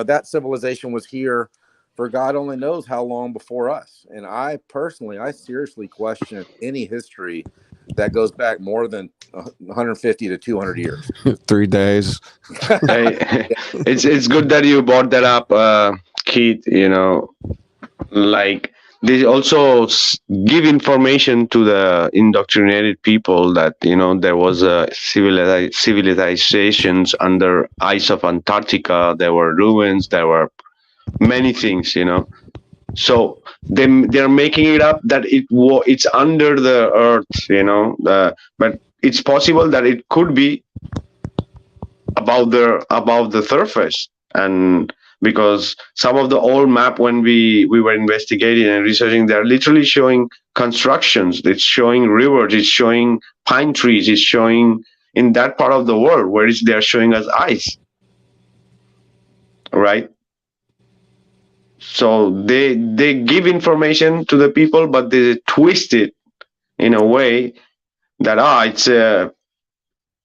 that civilization was here for God only knows how long before us. And I seriously question any history that goes back more than 150 to 200 years. 3 days. Hey, it's good that you brought that up, Keith. Like they also give information to the indoctrinated people that there was a civilizations under ice of Antarctica. There were ruins. There were many things. So they're making it up that it's under the earth. But it's possible that it could be above the surface. And because some of the old map when we were investigating and researching, they're literally showing constructions. It's showing rivers. It's showing pine trees. It's showing in that part of the world where they're showing us ice. Right. So they give information to the people, but they twist it in a way that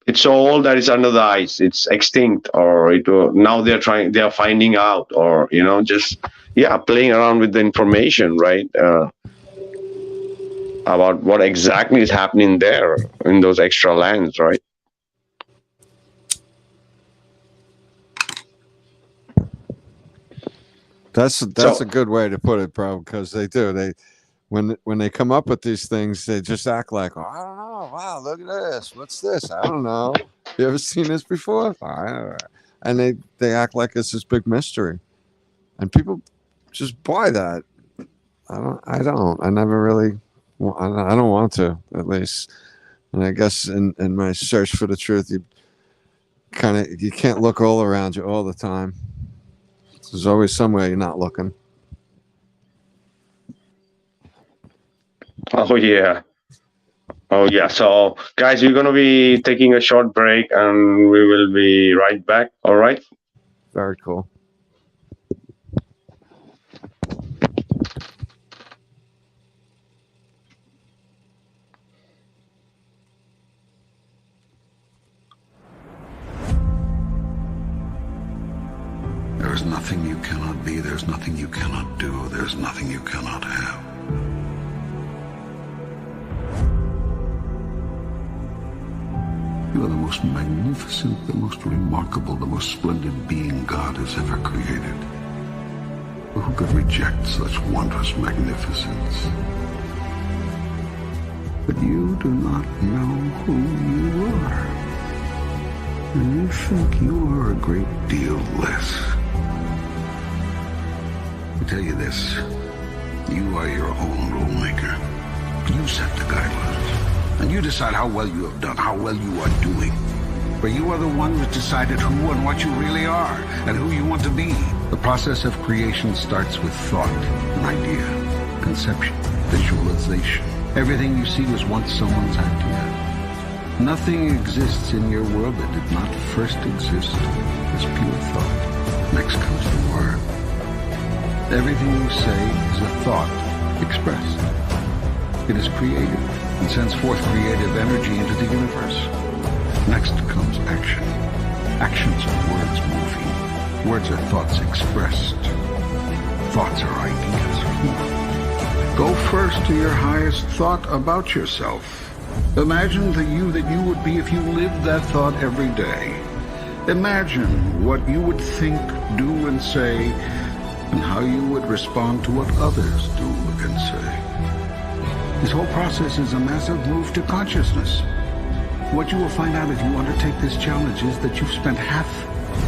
it's so old that it's under the ice, it's extinct, or now they're finding out, or playing around with the information, right? About what exactly is happening there in those extra lands, right? That's a good way to put it, bro, because when they come up with these things, they just act like, I don't know, wow, look at this, what's this? I don't know. You ever seen this before? And they act like it's this big mystery, and people just buy that. I never really, I don't want to, at least. And I guess in my search for the truth, you can't look all around you all the time. There's always somewhere you're not looking. Oh yeah. So guys, we're going to be taking a short break and we will be right back. All right. Very cool. There's nothing you cannot be, there's nothing you cannot do, there's nothing you cannot have. You are the most magnificent, the most remarkable, the most splendid being God has ever created. Who could reject such wondrous magnificence? But you do not know who you are. And you think you are a great deal less tell you this. You are your own rule maker. You set the guidelines. And you decide how well you have done, how well you are doing. For you are the one who's decided who and what you really are, and who you want to be. The process of creation starts with thought, an idea, conception, visualization. Everything you see was once someone's idea. Nothing exists in your world that did not first exist as pure thought. Next comes the word. Everything you say is a thought expressed. It is creative and sends forth creative energy into the universe. Next comes action. Actions are words moving. Words are thoughts expressed. Thoughts are ideas formed. Go first to your highest thought about yourself. Imagine the you that you would be if you lived that thought every day. Imagine what you would think, do, and say, and how you would respond to what others do and say. This whole process is a massive move to consciousness. What you will find out if you undertake this challenge is that you've spent half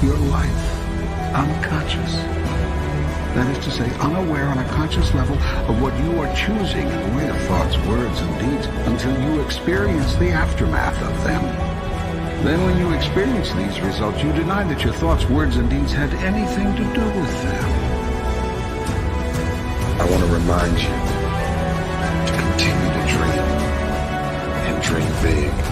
your life unconscious. That is to say, unaware on a conscious level of what you are choosing in the way of thoughts, words, and deeds until you experience the aftermath of them. Then when you experience these results, you deny that your thoughts, words, and deeds had anything to do with them. I want to remind you to continue to dream and dream big.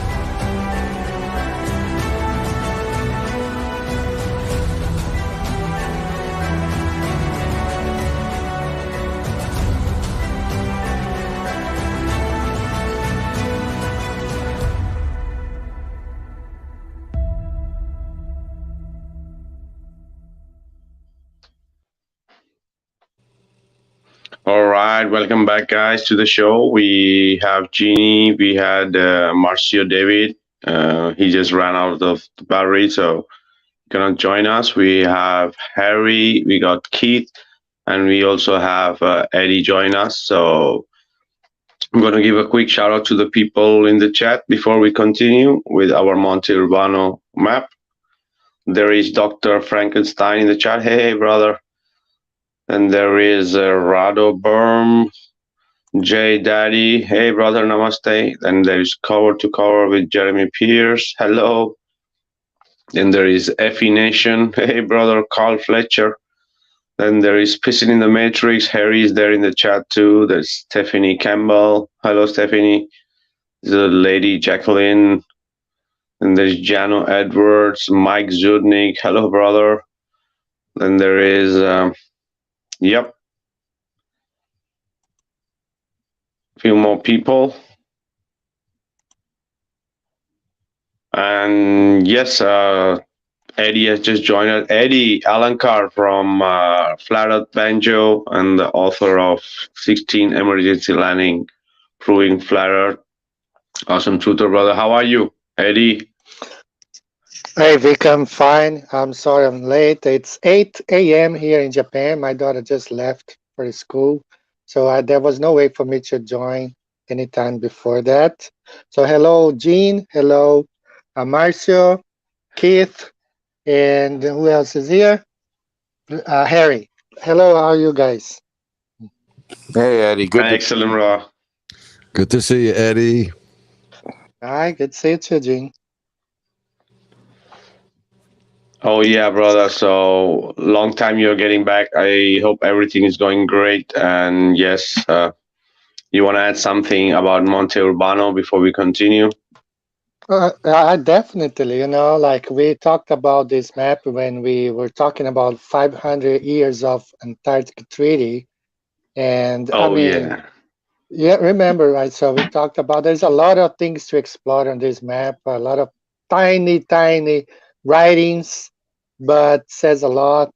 All right, welcome back, guys, to the show. We have Jeannie, we had Marcio David. He just ran out of the battery, so cannot join us. We have Harry, we got Keith, and we also have Eddie join us. So I'm going to give a quick shout out to the people in the chat before we continue with our Monte Urbano map. There is Dr. Frankenstein in the chat. Hey, brother. And there is Rado Berm, Jay Daddy. Hey, brother, namaste. And there is Cover to Cover with Jeremy Pierce. Hello. Then there is Effie Nation. Hey, brother, Carl Fletcher. Then there is Pissing in the Matrix. Harry is there in the chat too. There's Stephanie Campbell. Hello, Stephanie. There's a lady, Jacqueline. And there's Jano Edwards, Mike Zudnik. Hello, brother. Then there is... Yep. A few more people. And yes, Eddie has just joined us. Eddie Alankar from Flat Earth Banjo and the author of 16 Emergency Landing Proving Flat Earth. Awesome tutor, brother. How are you, Eddie? Hey, Vikka, I'm fine. I'm sorry I'm late. It's 8 a.m. here in Japan. My daughter just left for school, so there was no way for me to join anytime before that. So hello, Jean. Hello, Marcio, Keith, and who else is here? Harry. Hello, how are you guys? Hey, Eddie. Good. Excellent, bro. Good to see you, Eddie. Hi, good to see you too, Jean. Oh yeah, brother. So long time you're getting back. I hope everything is going great. And yes, you want to add something about Monte Urbano before we continue? Definitely. Like we talked about this map when we were talking about 500 years of Antarctic Treaty. And Oh, I mean, yeah, remember, right? So we talked about there's a lot of things to explore on this map, a lot of tiny writings, but says a lot.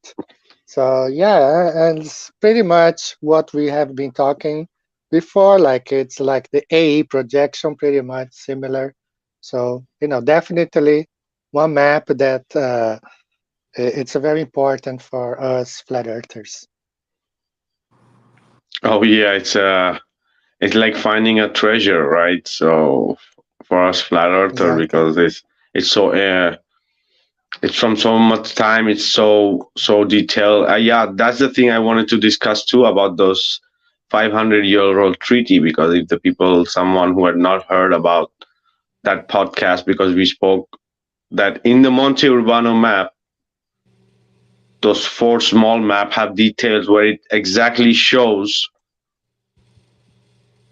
So yeah, and it's pretty much what we have been talking before. Like it's like the AE projection, pretty much similar. So definitely one map that it's very important for us flat earthers. Oh yeah, it's like finding a treasure, right? So for us flat earther, Exactly. because it's so it's from so much time. It's so detailed. Yeah, that's the thing I wanted to discuss too about those 500-year-old treaty, because if the people, someone who had not heard about that podcast, because we spoke that in the Monte Urbano map, those four small map have details where it exactly shows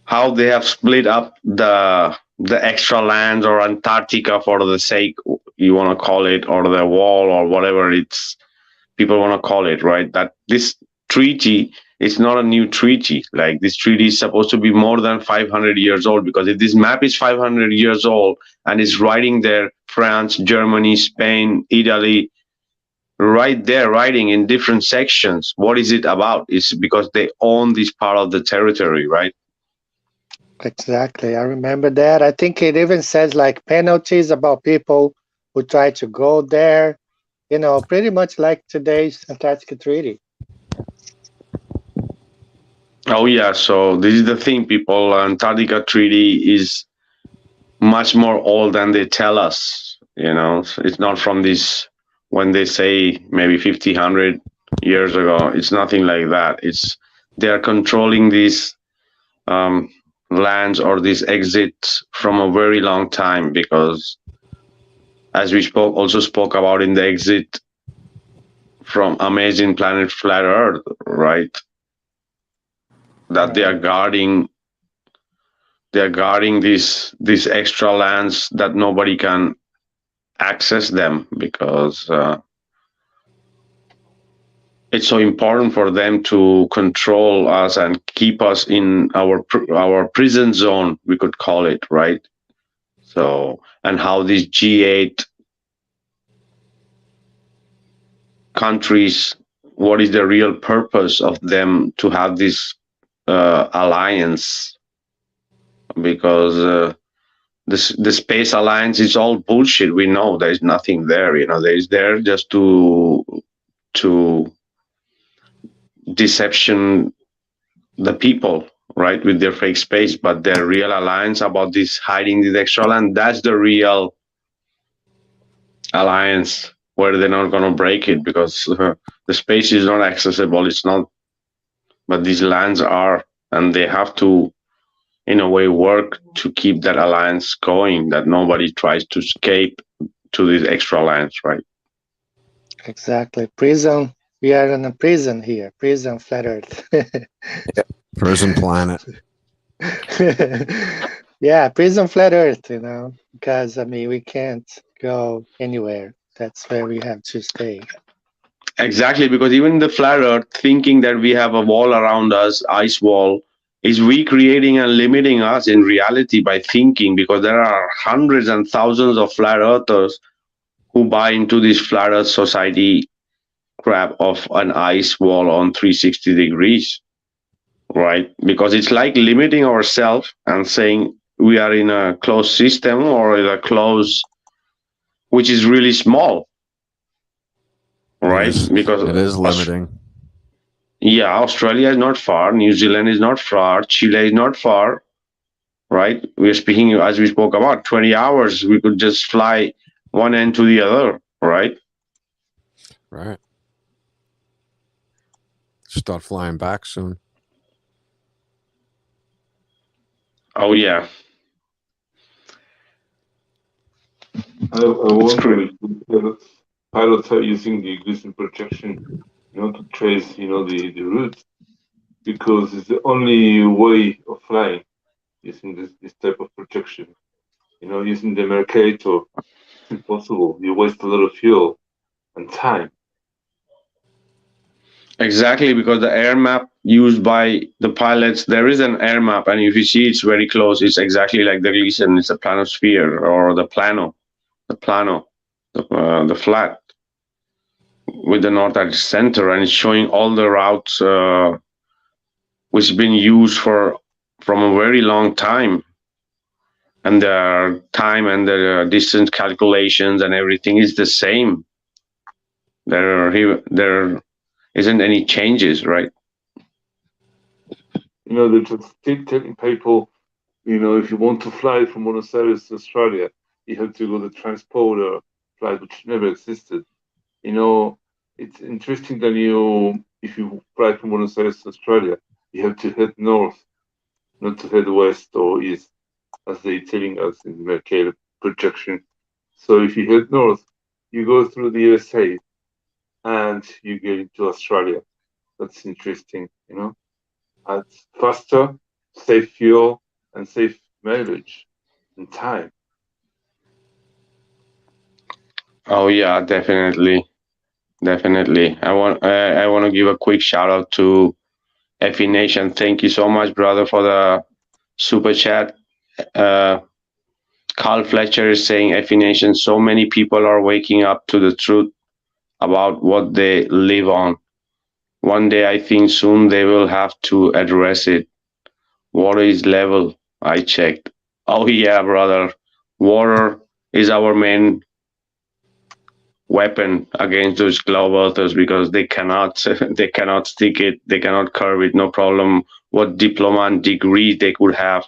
how they have split up the extra lands or Antarctica for the sake you want to call it, or the wall, or whatever it's people want to call it, right? That this treaty is not a new treaty. Like, this treaty is supposed to be more than 500 years old, because if this map is 500 years old and it's writing there France, Germany, Spain, Italy, right there writing in different sections, what is it about? It's because they own this part of the territory, right? Exactly. I remember that. I think it even says like penalties about people who try to go there, pretty much like today's Antarctic Treaty. Oh yeah, so this is the thing, people. Antarctica Treaty is much more old than they tell us. So it's not from this, when they say maybe 50, 100 years ago. It's nothing like that. It's they are controlling these lands or these exits from a very long time, because as we also spoke about in the exit from Amazing Planet Flat Earth, right? That they are guarding these extra lands that nobody can access them, because it's so important for them to control us and keep us in our prison zone, we could call it, right? So, and how these G8 countries, what is the real purpose of them to have this alliance? Because the space alliance is all bullshit. We know there's nothing there. There's there just to deception the people, right, with their fake space. But their real alliance about this hiding the extra land, that's the real alliance, where they're not going to break it, because the space is not accessible. It's not, but these lands are, and they have to, in a way, work to keep that alliance going, that nobody tries to escape to these extra lands, right? Exactly. Prison. We are in a prison here. Prison flat Earth. Prison planet. Yeah, prison flat Earth, because we can't go anywhere. That's where we have to stay. Exactly, because even the flat Earth, thinking that we have a wall around us, ice wall, is recreating and limiting us in reality by thinking, because there are hundreds and thousands of flat earthers who buy into this flat Earth society crap of an ice wall on 360 degrees, right? Because it's like limiting ourselves and saying we are in a closed system, or in a closed, which is really small, right? Because it is limiting. Yeah, Australia is not far, New Zealand is not far, Chile is not far, right? We're speaking, as we spoke about, 20 hours. We could just fly one end to the other, right? Right. Start flying back soon. Oh, yeah. I wonder if pilots are using the existing projection, to trace, the route, because it's the only way of flying using this type of projection. Using the Mercator, it's impossible. You waste a lot of fuel and time. Exactly, because the air map used by the pilots, there is an air map, and if you see it's very close, it's exactly like the Gleason, it's a planosphere, or the plano, the flat with the north at the center, and it's showing all the routes which have been used from a very long time, and the time and the distance calculations and everything is the same. There isn't any changes, right? They just keep telling people, if you want to fly from Buenos Aires to Australia, you have to go the transporter flight which never existed. It's interesting that if you fly from Buenos Aires to Australia, you have to head north, not to head west or east, as they're telling us in the Mercator projection. So if you head north, you go through the USA and you get into Australia. That's interesting, It's faster, save fuel, and save mileage and time. Oh yeah, definitely, definitely. I want to give a quick shout out to FE Nation. Thank you so much, brother, for the super chat. Uh, Carl Fletcher is saying, FE Nation, so many people are waking up to the truth about what they live on. One day, I think soon they will have to address it. Water is level. I checked. Oh yeah, brother. Water is our main weapon against those globe earthers because they cannot they cannot stick it, they cannot curve it, no problem what diploma and degree they could have.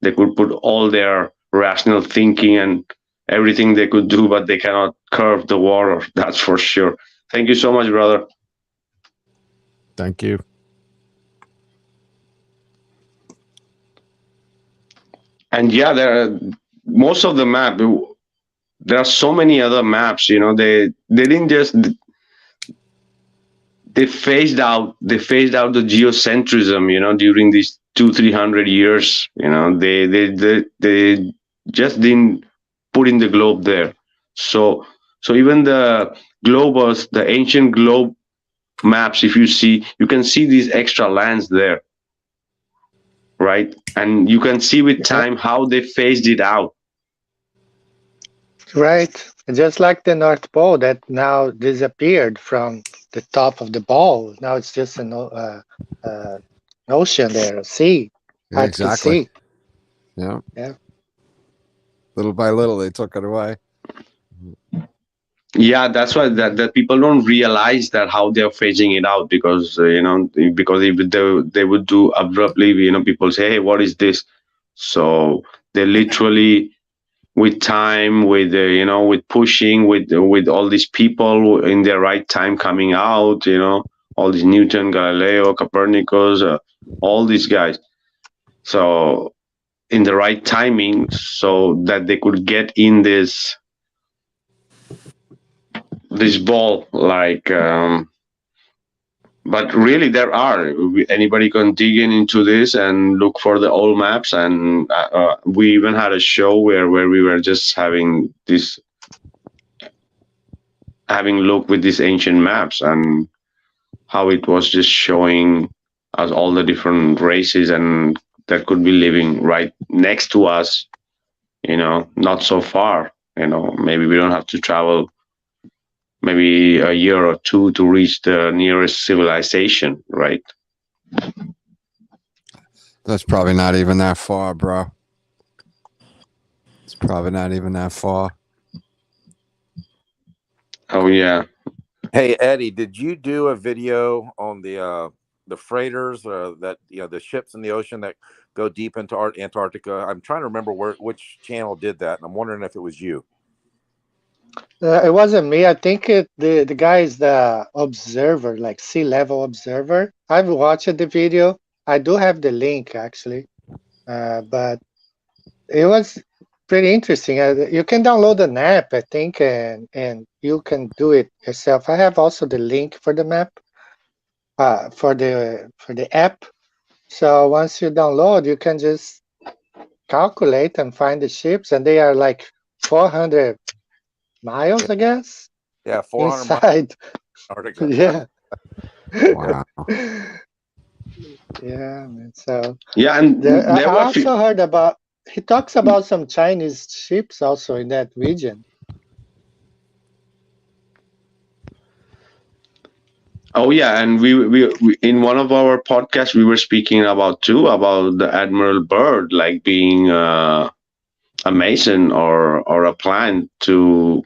They could put all their rational thinking and everything they could do, but they cannot curve the water. That's for sure. Thank you so much, brother. Thank you. And yeah, there are most of the map. There are so many other maps. They didn't just they phased out the geocentrism. During these 200-300 years. They just didn't put in the globe there. So even the globers, the ancient globe maps, if you can see these extra lands there, right? And you can see with time how they phased it out. Right. Just like the North Pole that now disappeared from the top of the ball. Now it's just an ocean there, a sea. Yeah, exactly. Yeah. Yeah. Little by little, they took it away. Yeah, that's why that people don't realize that how they're phasing it out because because if they would do abruptly. People say, "Hey, what is this?" So they literally, with time, with with pushing, with all these people in their right time coming out. All these Newton, Galileo, Copernicus, all these guys. So in the right timing, so that they could get in this ball, like. But really, there are. Anybody can dig into this and look for the old maps. And we even had a show where we were just having look with these ancient maps and how it was just showing us all the different races and that could be living right next to us. Not so far. Maybe we don't have to travel maybe a year or two to reach the nearest civilization, right? That's probably not even that far, bro. It's probably not even that far. Oh yeah. Hey Eddie, did you do a video on the freighters that the ships in the ocean that go deep into Antarctica? I'm trying to remember which channel did that, and I'm wondering if it was you. It wasn't me. I think the guy is the observer, like sea level observer. I've watched the video. I do have the link actually, but it was pretty interesting. You can download an app, I think, and you can do it yourself. I have also the link for the map, for the app. So once you download, you can just calculate and find the ships, and they are like 400 miles, I guess. Yeah, 400 inside. Antarctica. Yeah. Wow. Yeah, man. So yeah, and I also heard about. He talks about some Chinese ships also in that region. Oh yeah, and we in one of our podcasts we were speaking about the Admiral Byrd, like being a mason or a plan to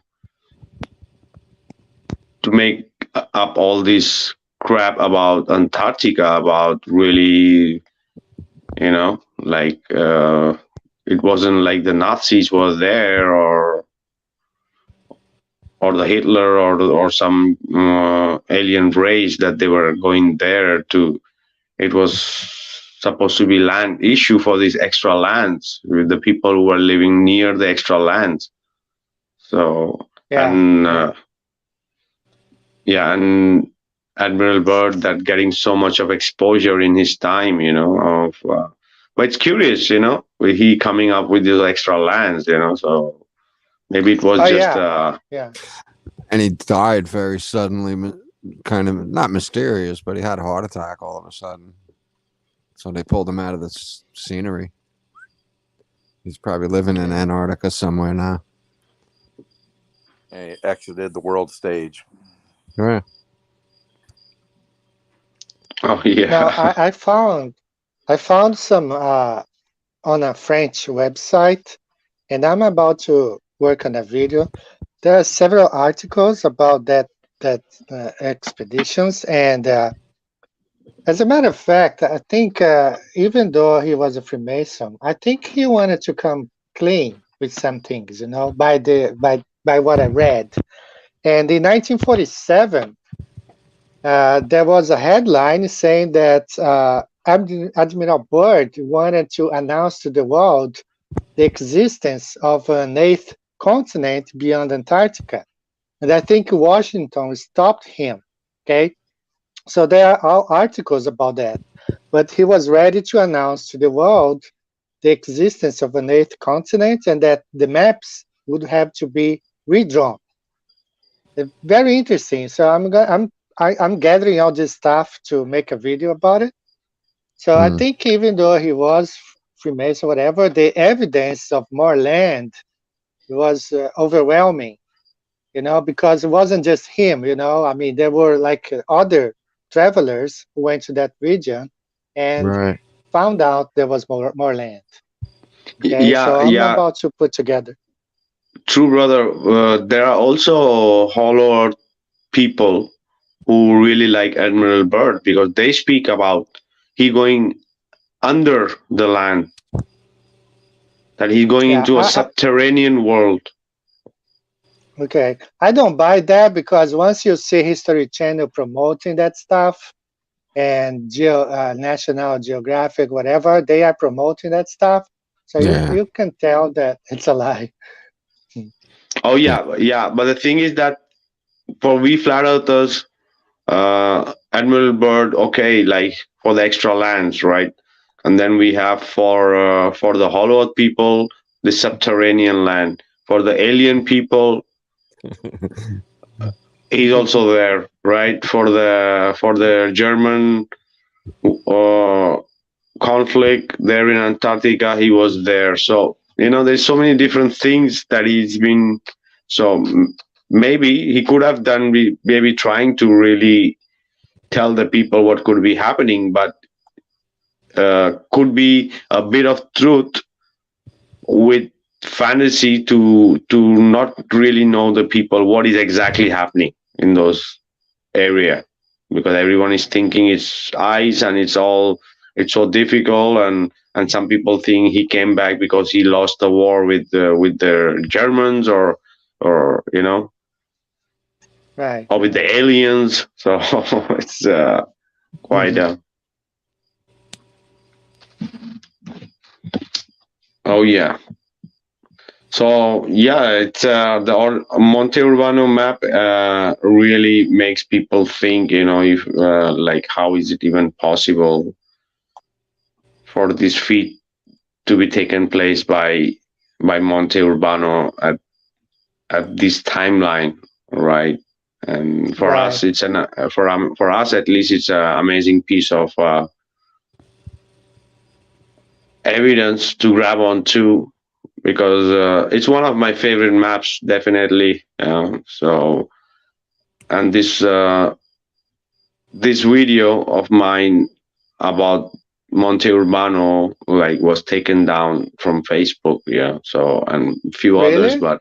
make up all this crap about Antarctica, about really, like it wasn't like the Nazis were there, or or the Hitler or some alien race that they were going there to. It was supposed to be land issue for these extra lands with the people who were living near the extra lands. So and Admiral Byrd that getting so much of exposure in his time, but it's curious, with he coming up with these extra lands, so maybe it was and he died very suddenly, kind of not mysterious, but he had a heart attack all of a sudden. So they pulled him out of the scenery. He's probably living in Antarctica somewhere now. And he exited the world stage. Right. Oh yeah. Now I found some on a French website, and I'm about to work on a video. There are several articles about that expeditions, and as a matter of fact, I think even though he was a Freemason, I think he wanted to come clean with some things, by what I read. And in 1947, there was a headline saying that Admiral Byrd wanted to announce to the world the existence of an eighth continent beyond Antarctica. And I think Washington stopped him, okay? So there are all articles about that. But he was ready to announce to the world the existence of an eighth continent and that the maps would have to be redrawn. Very interesting. So I'm gathering all this stuff to make a video about it. So I think even though he was Freemason, whatever, the evidence of more land was overwhelming, because it wasn't just him, I mean, there were like other travelers who went to that region and found out there was more land. Okay? So I'm about to put together. True, brother. There are also Hollow Earth people who really like Admiral Byrd because they speak about he going under the land, that he's going into a subterranean world. Okay, I don't buy that because once you see History Channel promoting that stuff and National Geographic, whatever, they are promoting that stuff. So you can tell that it's a lie. Oh, yeah. But the thing is that for we flat earthers, Admiral Byrd, okay, like for the extra lands, right? And then we have for the Hollow Earth people, the subterranean land. For the alien people, he's also there, right? For the German conflict there in Antarctica, he was there. So there's so many different things that he's been. So maybe he could have done maybe trying to really tell the people what could be happening, but could be a bit of truth with fantasy to not really know the people what is exactly happening in those area, because everyone is thinking it's ice and it's so difficult, and some people think he came back because he lost the war with the Germans or right, or with the aliens. So it's quite oh yeah. So yeah, it's the Monte Urbano map really makes people think, if like how is it even possible for this feat to be taken place by Monte Urbano at this timeline, right? And for us, it's for us at least, it's an amazing piece of evidence to grab onto, because it's one of my favorite maps, definitely. So, and this video of mine about Monte Urbano was taken down from Facebook, so, and a few others, but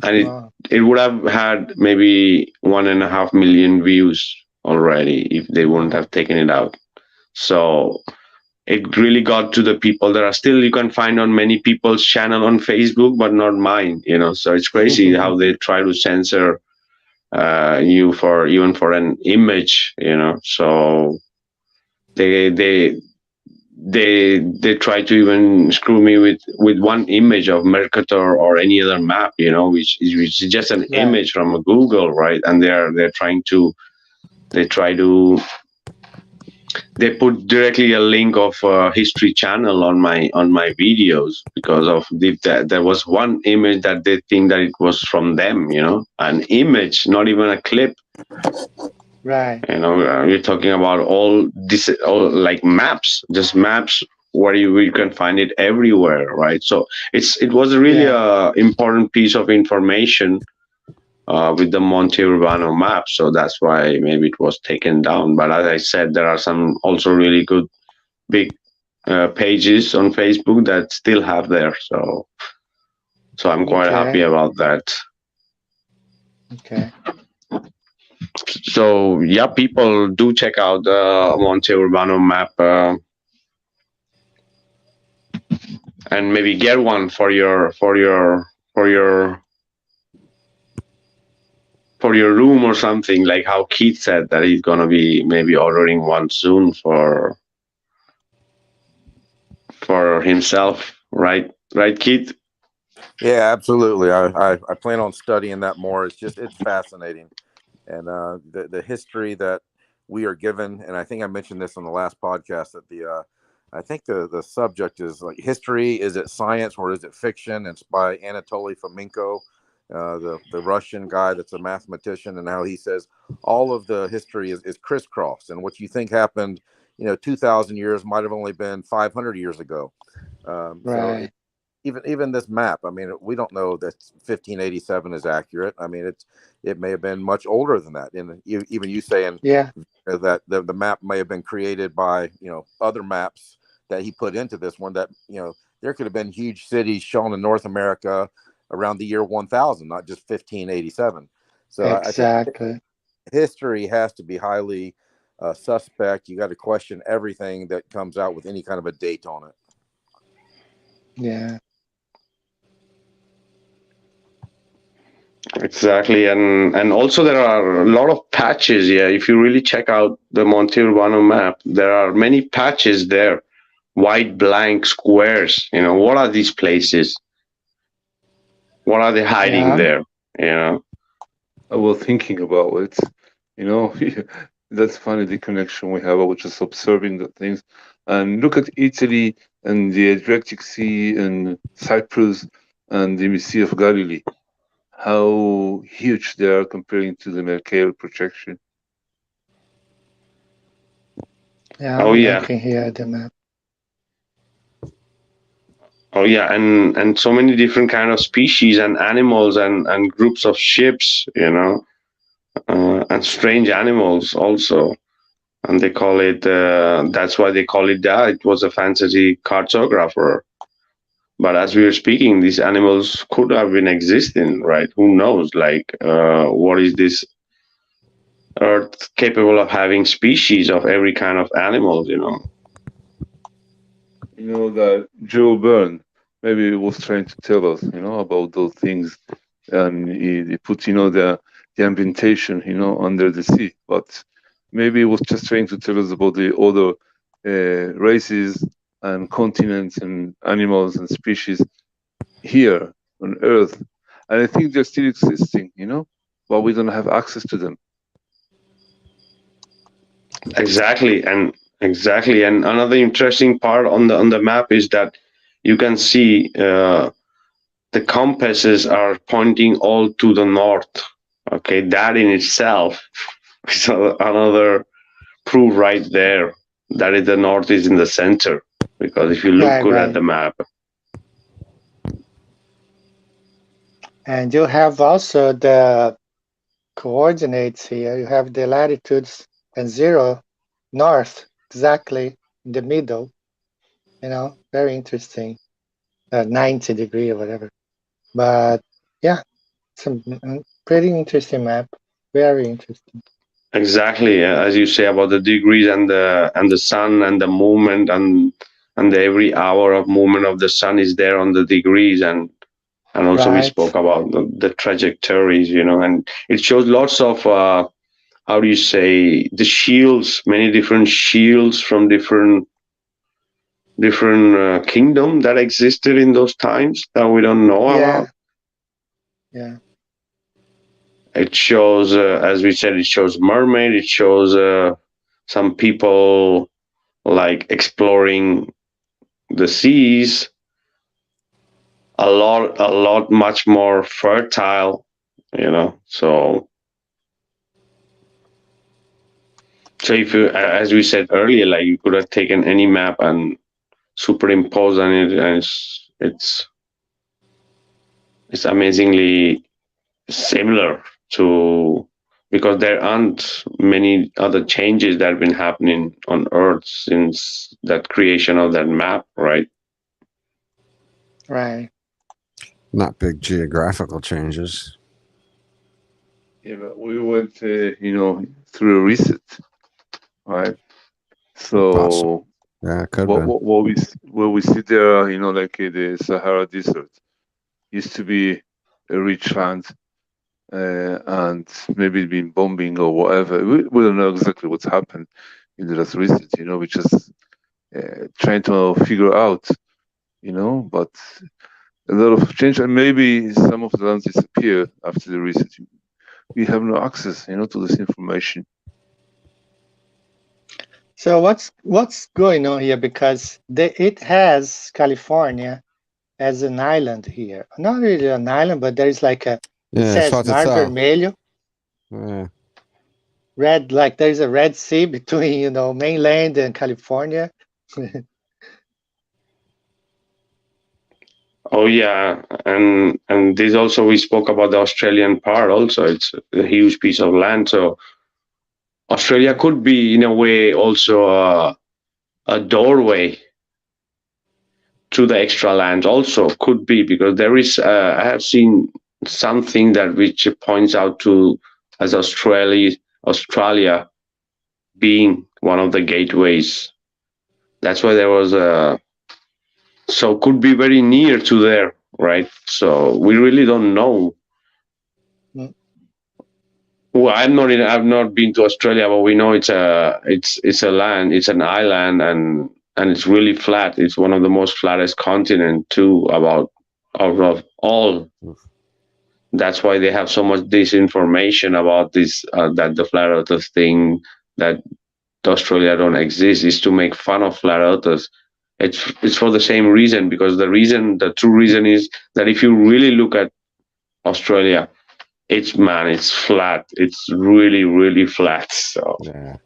and it would have had maybe 1.5 million views already if they wouldn't have taken it out. So it really got to the people that are still, you can find on many people's channel on Facebook, but not mine, you know. So it's crazy how they try to censor you for even for an image, you know. So they try to even screw me with one image of Mercator or any other map, you know, which is just an image from a Google, right? And they're trying to they put directly a link of history channel on my videos because of there was one image that they think that it was from them, you know, an image, not even a clip. Right. You know, you're talking about all like maps, just maps where you can find it everywhere, right? So it was really a important piece of information with the Monte Urbano map. So that's why maybe it was taken down. But as I said, there are some also really good big pages on Facebook that still have there. So I'm quite happy about that. Okay. So yeah, people do check out the Monte Urbano map and maybe get one for your room or something, like how Keith said that he's gonna be maybe ordering one soon for himself, right, Keith? Yeah, absolutely. I plan on studying that more. It's fascinating, and the history that we are given. And I think I mentioned this on the last podcast that I think the subject is like history. Is it science or is it fiction? It's by Anatoly Fomenko, the Russian guy that's a mathematician, and how he says all of the history is crisscrossed, and what you think happened, 2,000 years might have only been 500 years ago. So even this map, I mean, we don't know that 1587 is accurate. I mean, it may have been much older than that. And even you saying that the map may have been created by other maps that he put into this one. That there could have been huge cities shown in North America around the year 1000, not just 1587. So exactly. I think history has to be highly suspect. You got to question everything that comes out with any kind of a date on it. Yeah. Exactly, and also there are a lot of patches. Yeah, if you really check out the Monte Urbano map, there are many patches there, white blank squares. What are these places? What are they hiding there? I was thinking about it. That's funny, the connection we have. I was just observing the things, and look at Italy and the Adriatic Sea and Cyprus and the Sea of Galilee. How huge they are comparing to the Mercure projection. Yeah, I'm looking here at the map. Oh yeah, and so many different kind of species and animals and groups of ships, and strange animals also. And they call it, that's why they call it that. It was a fantasy cartographer. But as we were speaking, these animals could have been existing, right? Who knows? Like, what is this Earth capable of having species of every kind of animal, That Joe Byrne maybe was trying to tell us, about those things. And he put, the ambientation, under the sea. But maybe he was just trying to tell us about the other races and continents and animals and species here on Earth. And I think they're still existing, but we don't have access to them. Exactly. And another interesting part on the map is that you can see the compasses are pointing all to the north. Okay, that in itself is another proof right there that the north is in the center, because if you look at the map. And you have also the coordinates here. You have the latitudes and 0 north, exactly in the middle. Very interesting. 90 degree or whatever. But yeah, it's a pretty interesting map. Very interesting. Exactly, as you say about the degrees and the sun and the movement and every hour of movement of the sun is there on the degrees, and also we spoke Right. about the trajectories, and it shows lots of how do you say, the shields, many different shields from different kingdom that existed in those times that we don't know Yeah. about. Yeah. It shows, as we said, it shows mermaid. It shows some people like exploring the seas. A lot, much more fertile. So if you, as we said earlier, like you could have taken any map and superimposed on it, and it's amazingly similar to, because there aren't many other changes that have been happening on Earth since that creation of that map, right? Right. Not big geographical changes. Yeah, but we went, through a reset, right? Possible. So Yeah, it could have been. what we see there, like the Sahara Desert, used to be a rich land, and maybe it's been bombing or whatever. We don't know exactly what's happened in the last reset. We're just trying to figure out, but a lot of change, and maybe some of the lands disappear after the reset. We have no access, to this information. So what's going on here? Because it has California as an island here. Not really an island, but there is like it Yeah, it's says hard to Mar tell. Vermelho, Yeah. red, like there's a Red Sea between, mainland and California. Oh yeah, and this also, we spoke about the Australian part. Also, it's a huge piece of land. So Australia could be, in a way, also a doorway to the extra land. Also, could be, because there is. I have seen something that which points out to as Australia being one of the gateways. That's why there was a. So could be very near to there, right? So we really don't know. Well, I've not been to Australia, but we know it's a land, it's an island, and it's really flat. It's one of the most flattest continent too. About out of all, that's why they have so much disinformation about this, that the flat earthers thing, that Australia don't exist, is to make fun of flat earthers. It's for the same reason, because the true reason is that if you really look at Australia, it's flat. It's really, really flat. So Yeah.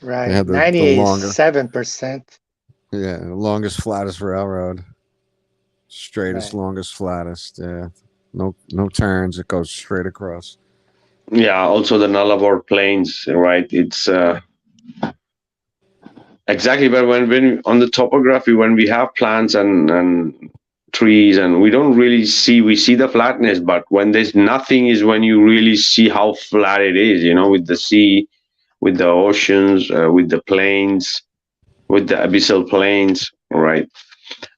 They Right. had the longest. 97%. Yeah, the longest, flattest railroad. Straightest, Right. longest, flattest. Yeah. No turns. It goes straight across. yeah, also the Nullarbor Plains, right? It's exactly, but when on the topography, when we have plants and trees, and we don't really we see the flatness, but when there's nothing is when you really see how flat it is, with the sea, with the oceans, with the plains, with the abyssal plains, right?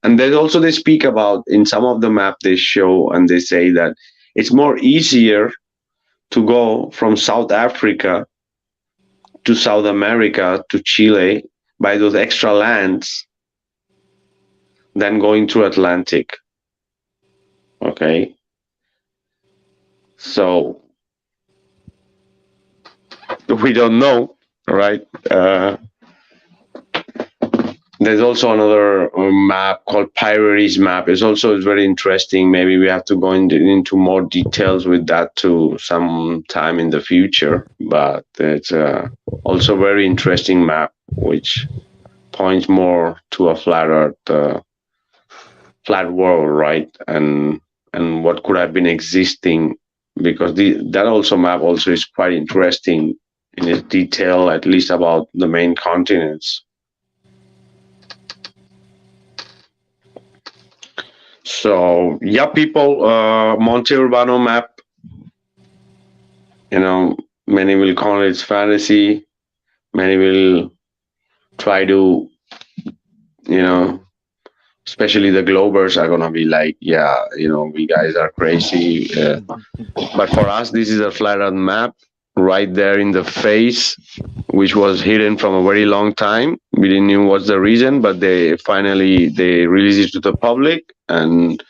And there's also, they speak about, in some of the map they show, and they say that it's more easier to go from South Africa to South America to Chile by those extra lands than going through Atlantic. Okay. So we don't know, right? There's also another map called Pirates map. It's very interesting. Maybe we have to go into more details with that too some time in the future. But it's also a very interesting map, which points more to a flat Earth, flat world, right? And what could have been existing, because that also map also is quite interesting in its detail, at least about the main continents. So yeah, people, Monte Urbano map, Many will call it fantasy. Many will try to, especially the Globers are gonna be like, yeah, we guys are crazy. But for us, this is a flat Earth map right there in the face, which was hidden from a very long time. We didn't know what's the reason, but they released it to the public. And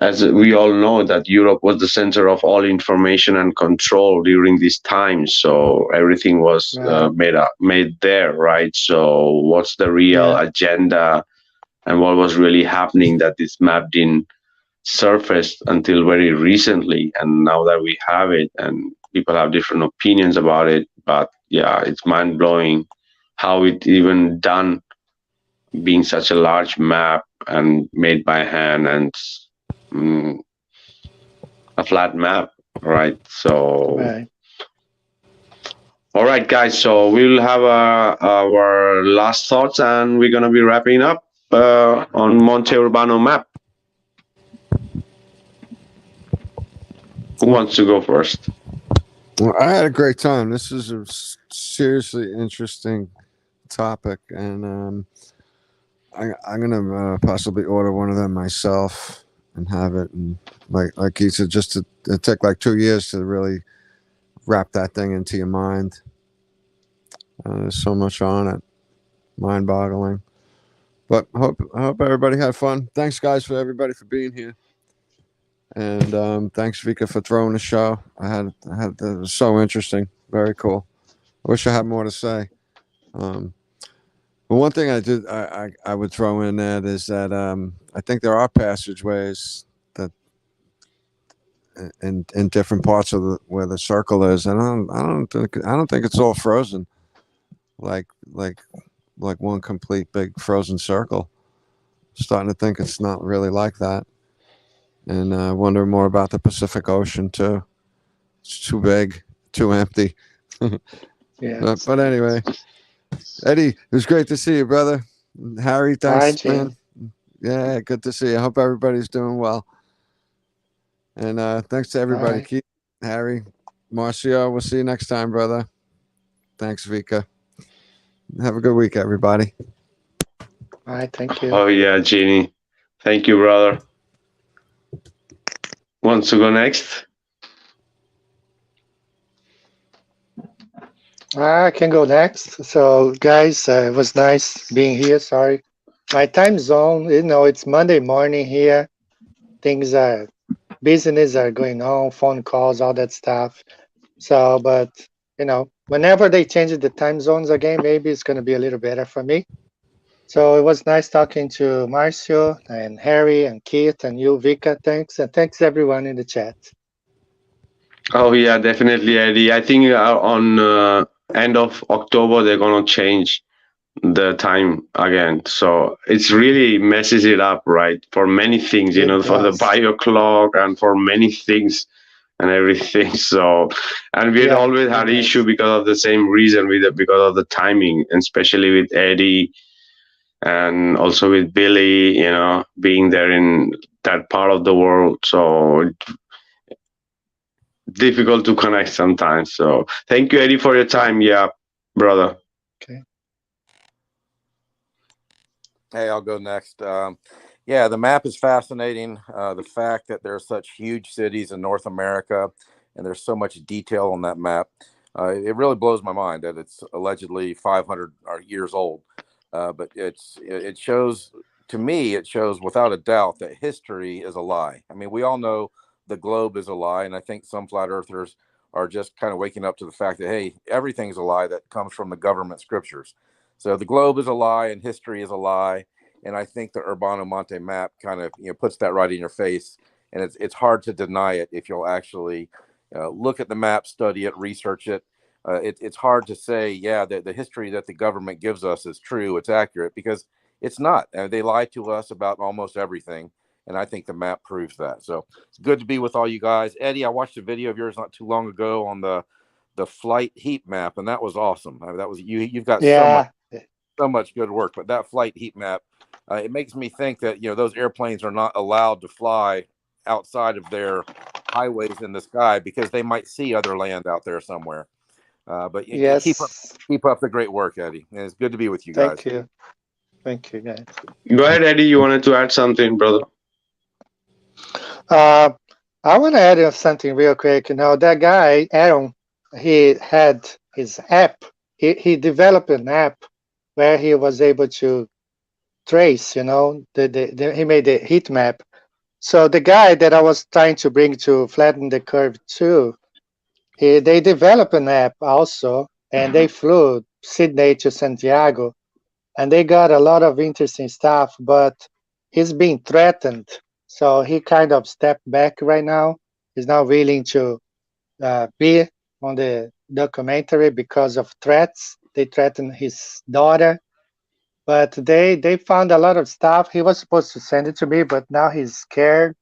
as we all know, that Europe was the center of all information and control during this time. So everything was made there, right? So what's the real agenda, and what was really happening that this map didn't surface until very recently? And now that we have it, and people have different opinions about it, but yeah, it's mind blowing how it even done, being such a large map and made by hand, and a flat map, right? So all right, guys, so we'll have our last thoughts, and we're going to be wrapping up on Monte Urbano map. Who wants to go first? Well, I had a great time. This is a seriously interesting topic, and I'm gonna possibly order one of them myself and have it. And like he said, it took like 2 years to really wrap that thing into your mind. There's so much on it, mind-boggling. But I hope everybody had fun. Thanks, guys, for everybody for being here. And thanks, Vikka, for throwing the show. It was so interesting. Very cool. I wish I had more to say. But one thing I would throw in there is that I think there are passageways that in different parts of where the circle is, and I don't think it's all frozen, like one complete big frozen circle. Starting to think it's not really like that. And I wonder more about the Pacific Ocean, too. It's too big, too empty. But anyway, Eddie, it was great to see you, brother. Harry, thanks, man. Yeah, good to see you. I hope everybody's doing well. And thanks to everybody. Keith, Harry, Marcio, we'll see you next time, brother. Thanks, Vikka. Have a good week, everybody. All right, thank you. Oh, yeah, Jeannie. Thank you, brother. Wants to go next? I can go next. So, guys, it was nice being here. Sorry. My time zone, it's Monday morning here. Business are going on, phone calls, all that stuff. So, but, whenever they change the time zones again, maybe it's going to be a little better for me. So it was nice talking to Marcio and Harry and Keith and you, Vikka. Thanks. And thanks everyone in the chat. Oh, yeah, definitely, Eddie. I think on end of October, they're going to change the time again. So it's really messes it up, right? For many things, for the bio clock and for many things and everything. So, and we had always had issue because of the same reason, because of the timing, and especially with Eddie. And also with Billy, being there in that part of the world. So difficult to connect sometimes. So thank you, Eddie, for your time. Yeah, brother. Okay. Hey, I'll go next. Yeah, the map is fascinating. The fact that there are such huge cities in North America and there's so much detail on that map. It really blows my mind that it's allegedly 500 years old. But it shows, to me, it shows without a doubt that history is a lie. I mean, we all know the globe is a lie, and I think some flat earthers are just kind of waking up to the fact that, hey, everything's a lie that comes from the government scriptures. So the globe is a lie and history is a lie. And I think the Urbano Monte map kind of puts that right in your face. And it's hard to deny it if you'll actually look at the map, study it, research it. It's hard to say, yeah, the history that the government gives us is true, it's accurate, because it's not. They lie to us about almost everything, and I think the map proves that. So it's good to be with all you guys. Eddie, I watched a video of yours not too long ago on the flight heat map, and that was awesome. I mean, that was you've got so much good work, but that flight heat map, it makes me think that those airplanes are not allowed to fly outside of their highways in the sky because they might see other land out there somewhere. But Yes. keep up the great work, Eddie. And it's good to be with you guys. Thank you, guys. Go ahead, Eddie. You wanted to add something, brother? I want to add something real quick. You know, that guy, Aaron, he had his app. He developed an app where he was able to trace, you know, he made a heat map. So the guy that I was trying to bring to flatten the curve too, they developed an app also, and they flew Sydney to Santiago, and they got a lot of interesting stuff, but he's being threatened. So he kind of stepped back right now. He's not willing to be on the documentary because of threats. They threatened his daughter, but they found a lot of stuff. He was supposed to send it to me, but now he's scared.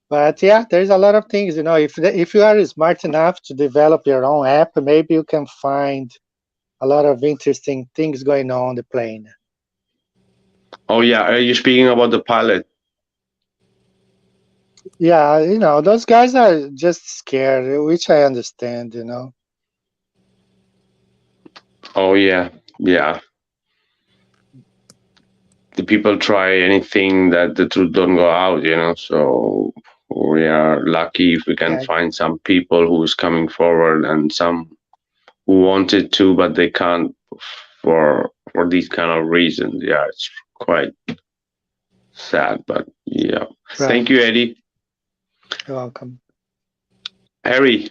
But yeah, there's a lot of things, you know, if you are smart enough to develop your own app, maybe you can find a lot of interesting things going on the plane. Oh yeah, are you speaking about the pilot? Yeah, you know, those guys are just scared, which I understand, you know. Oh yeah. The people try anything that the truth don't go out, you know. So we are lucky if we can find some people who's coming forward and some who wanted to but they can't for these kind of reasons. Yeah, it's quite sad, but yeah. Right. Thank you, Eddie. You're welcome. Harry.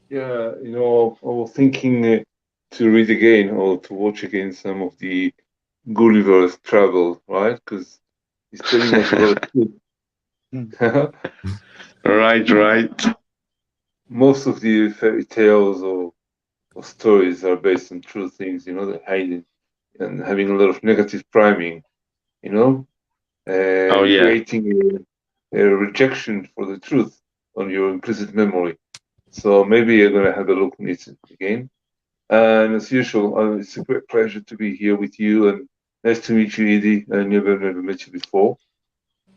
Yeah, you know, I was thinking to read again or to watch again some of the Gulliver's Travel, right? Because it's pretty much about Right. Most of the fairy tales or stories are based on true things, you know, that hiding and having a lot of negative priming, you know, creating a rejection for the truth on your implicit memory. So maybe you're going to have a look at it again. And as usual, it's a great pleasure to be here with you, and nice to meet you, Edie. I never met you before.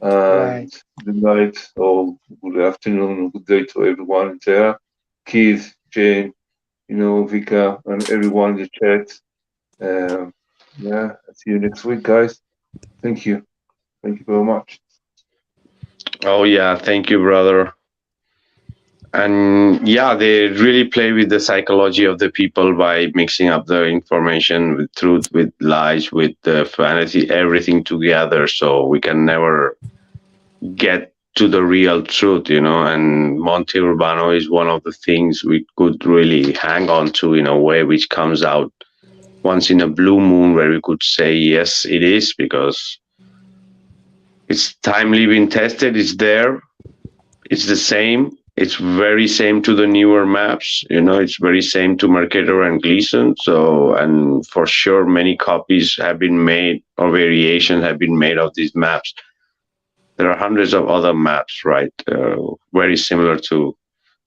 And good night, or good afternoon, or good day to everyone there. Keith, Jane, you know, Vikka, and everyone in the chat. Yeah, I'll see you next week, guys. Thank you. Thank you very much. Oh, yeah. Thank you, brother. And yeah, they really play with the psychology of the people by mixing up the information with truth, with lies, with the fantasy, everything together. So we can never get to the real truth, you know. And Monte Urbano is one of the things we could really hang on to in a way, which comes out once in a blue moon, where we could say, yes, it is, because it's timely been tested. It's there. It's the same. It's very same to the newer maps, you know, it's very same to Mercator and Gleason. So, and for sure, many copies have been made or variations have been made of these maps. There are hundreds of other maps, right? Very similar to,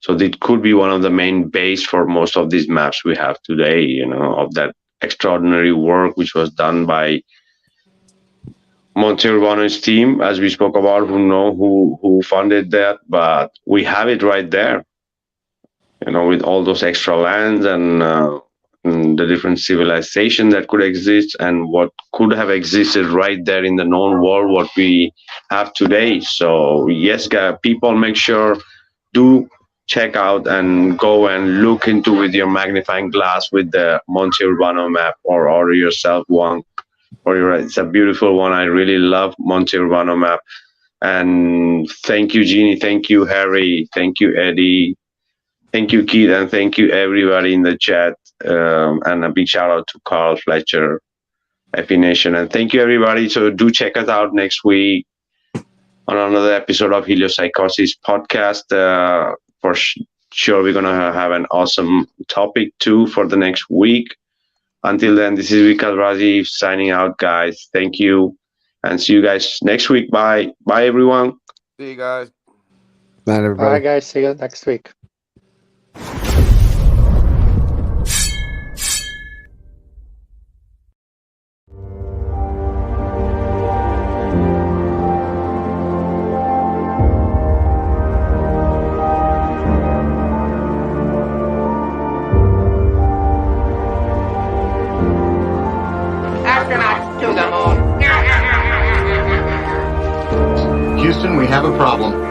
so it could be one of the main base for most of these maps we have today, you know, of that extraordinary work which was done by Monte Urbano's team, as we spoke about, who funded that, but we have it right there, you know, with all those extra lands and the different civilizations that could exist and what could have existed right there in the known world, what we have today. So yes, guys, people, make sure do check out and go and look into with your magnifying glass with the Monte Urbano map, or order yourself one. It's a beautiful one. I really love Monte Urbano map. And thank you, Jeannie. Thank you, Harry. Thank you, Eddie. Thank you, Keith. And thank you, everybody in the chat. And a big shout out to Carl Fletcher, FE Nation. And thank you, everybody. So do check us out next week on another episode of Heliopsychosis podcast. For sure, we're going to have an awesome topic too for the next week. Until then, this is Vikka Draziv signing out, guys. Thank you, and see you guys next week. Bye. Bye, everyone. See you guys. Bye, everybody. Bye, guys. See you next week. have a problem.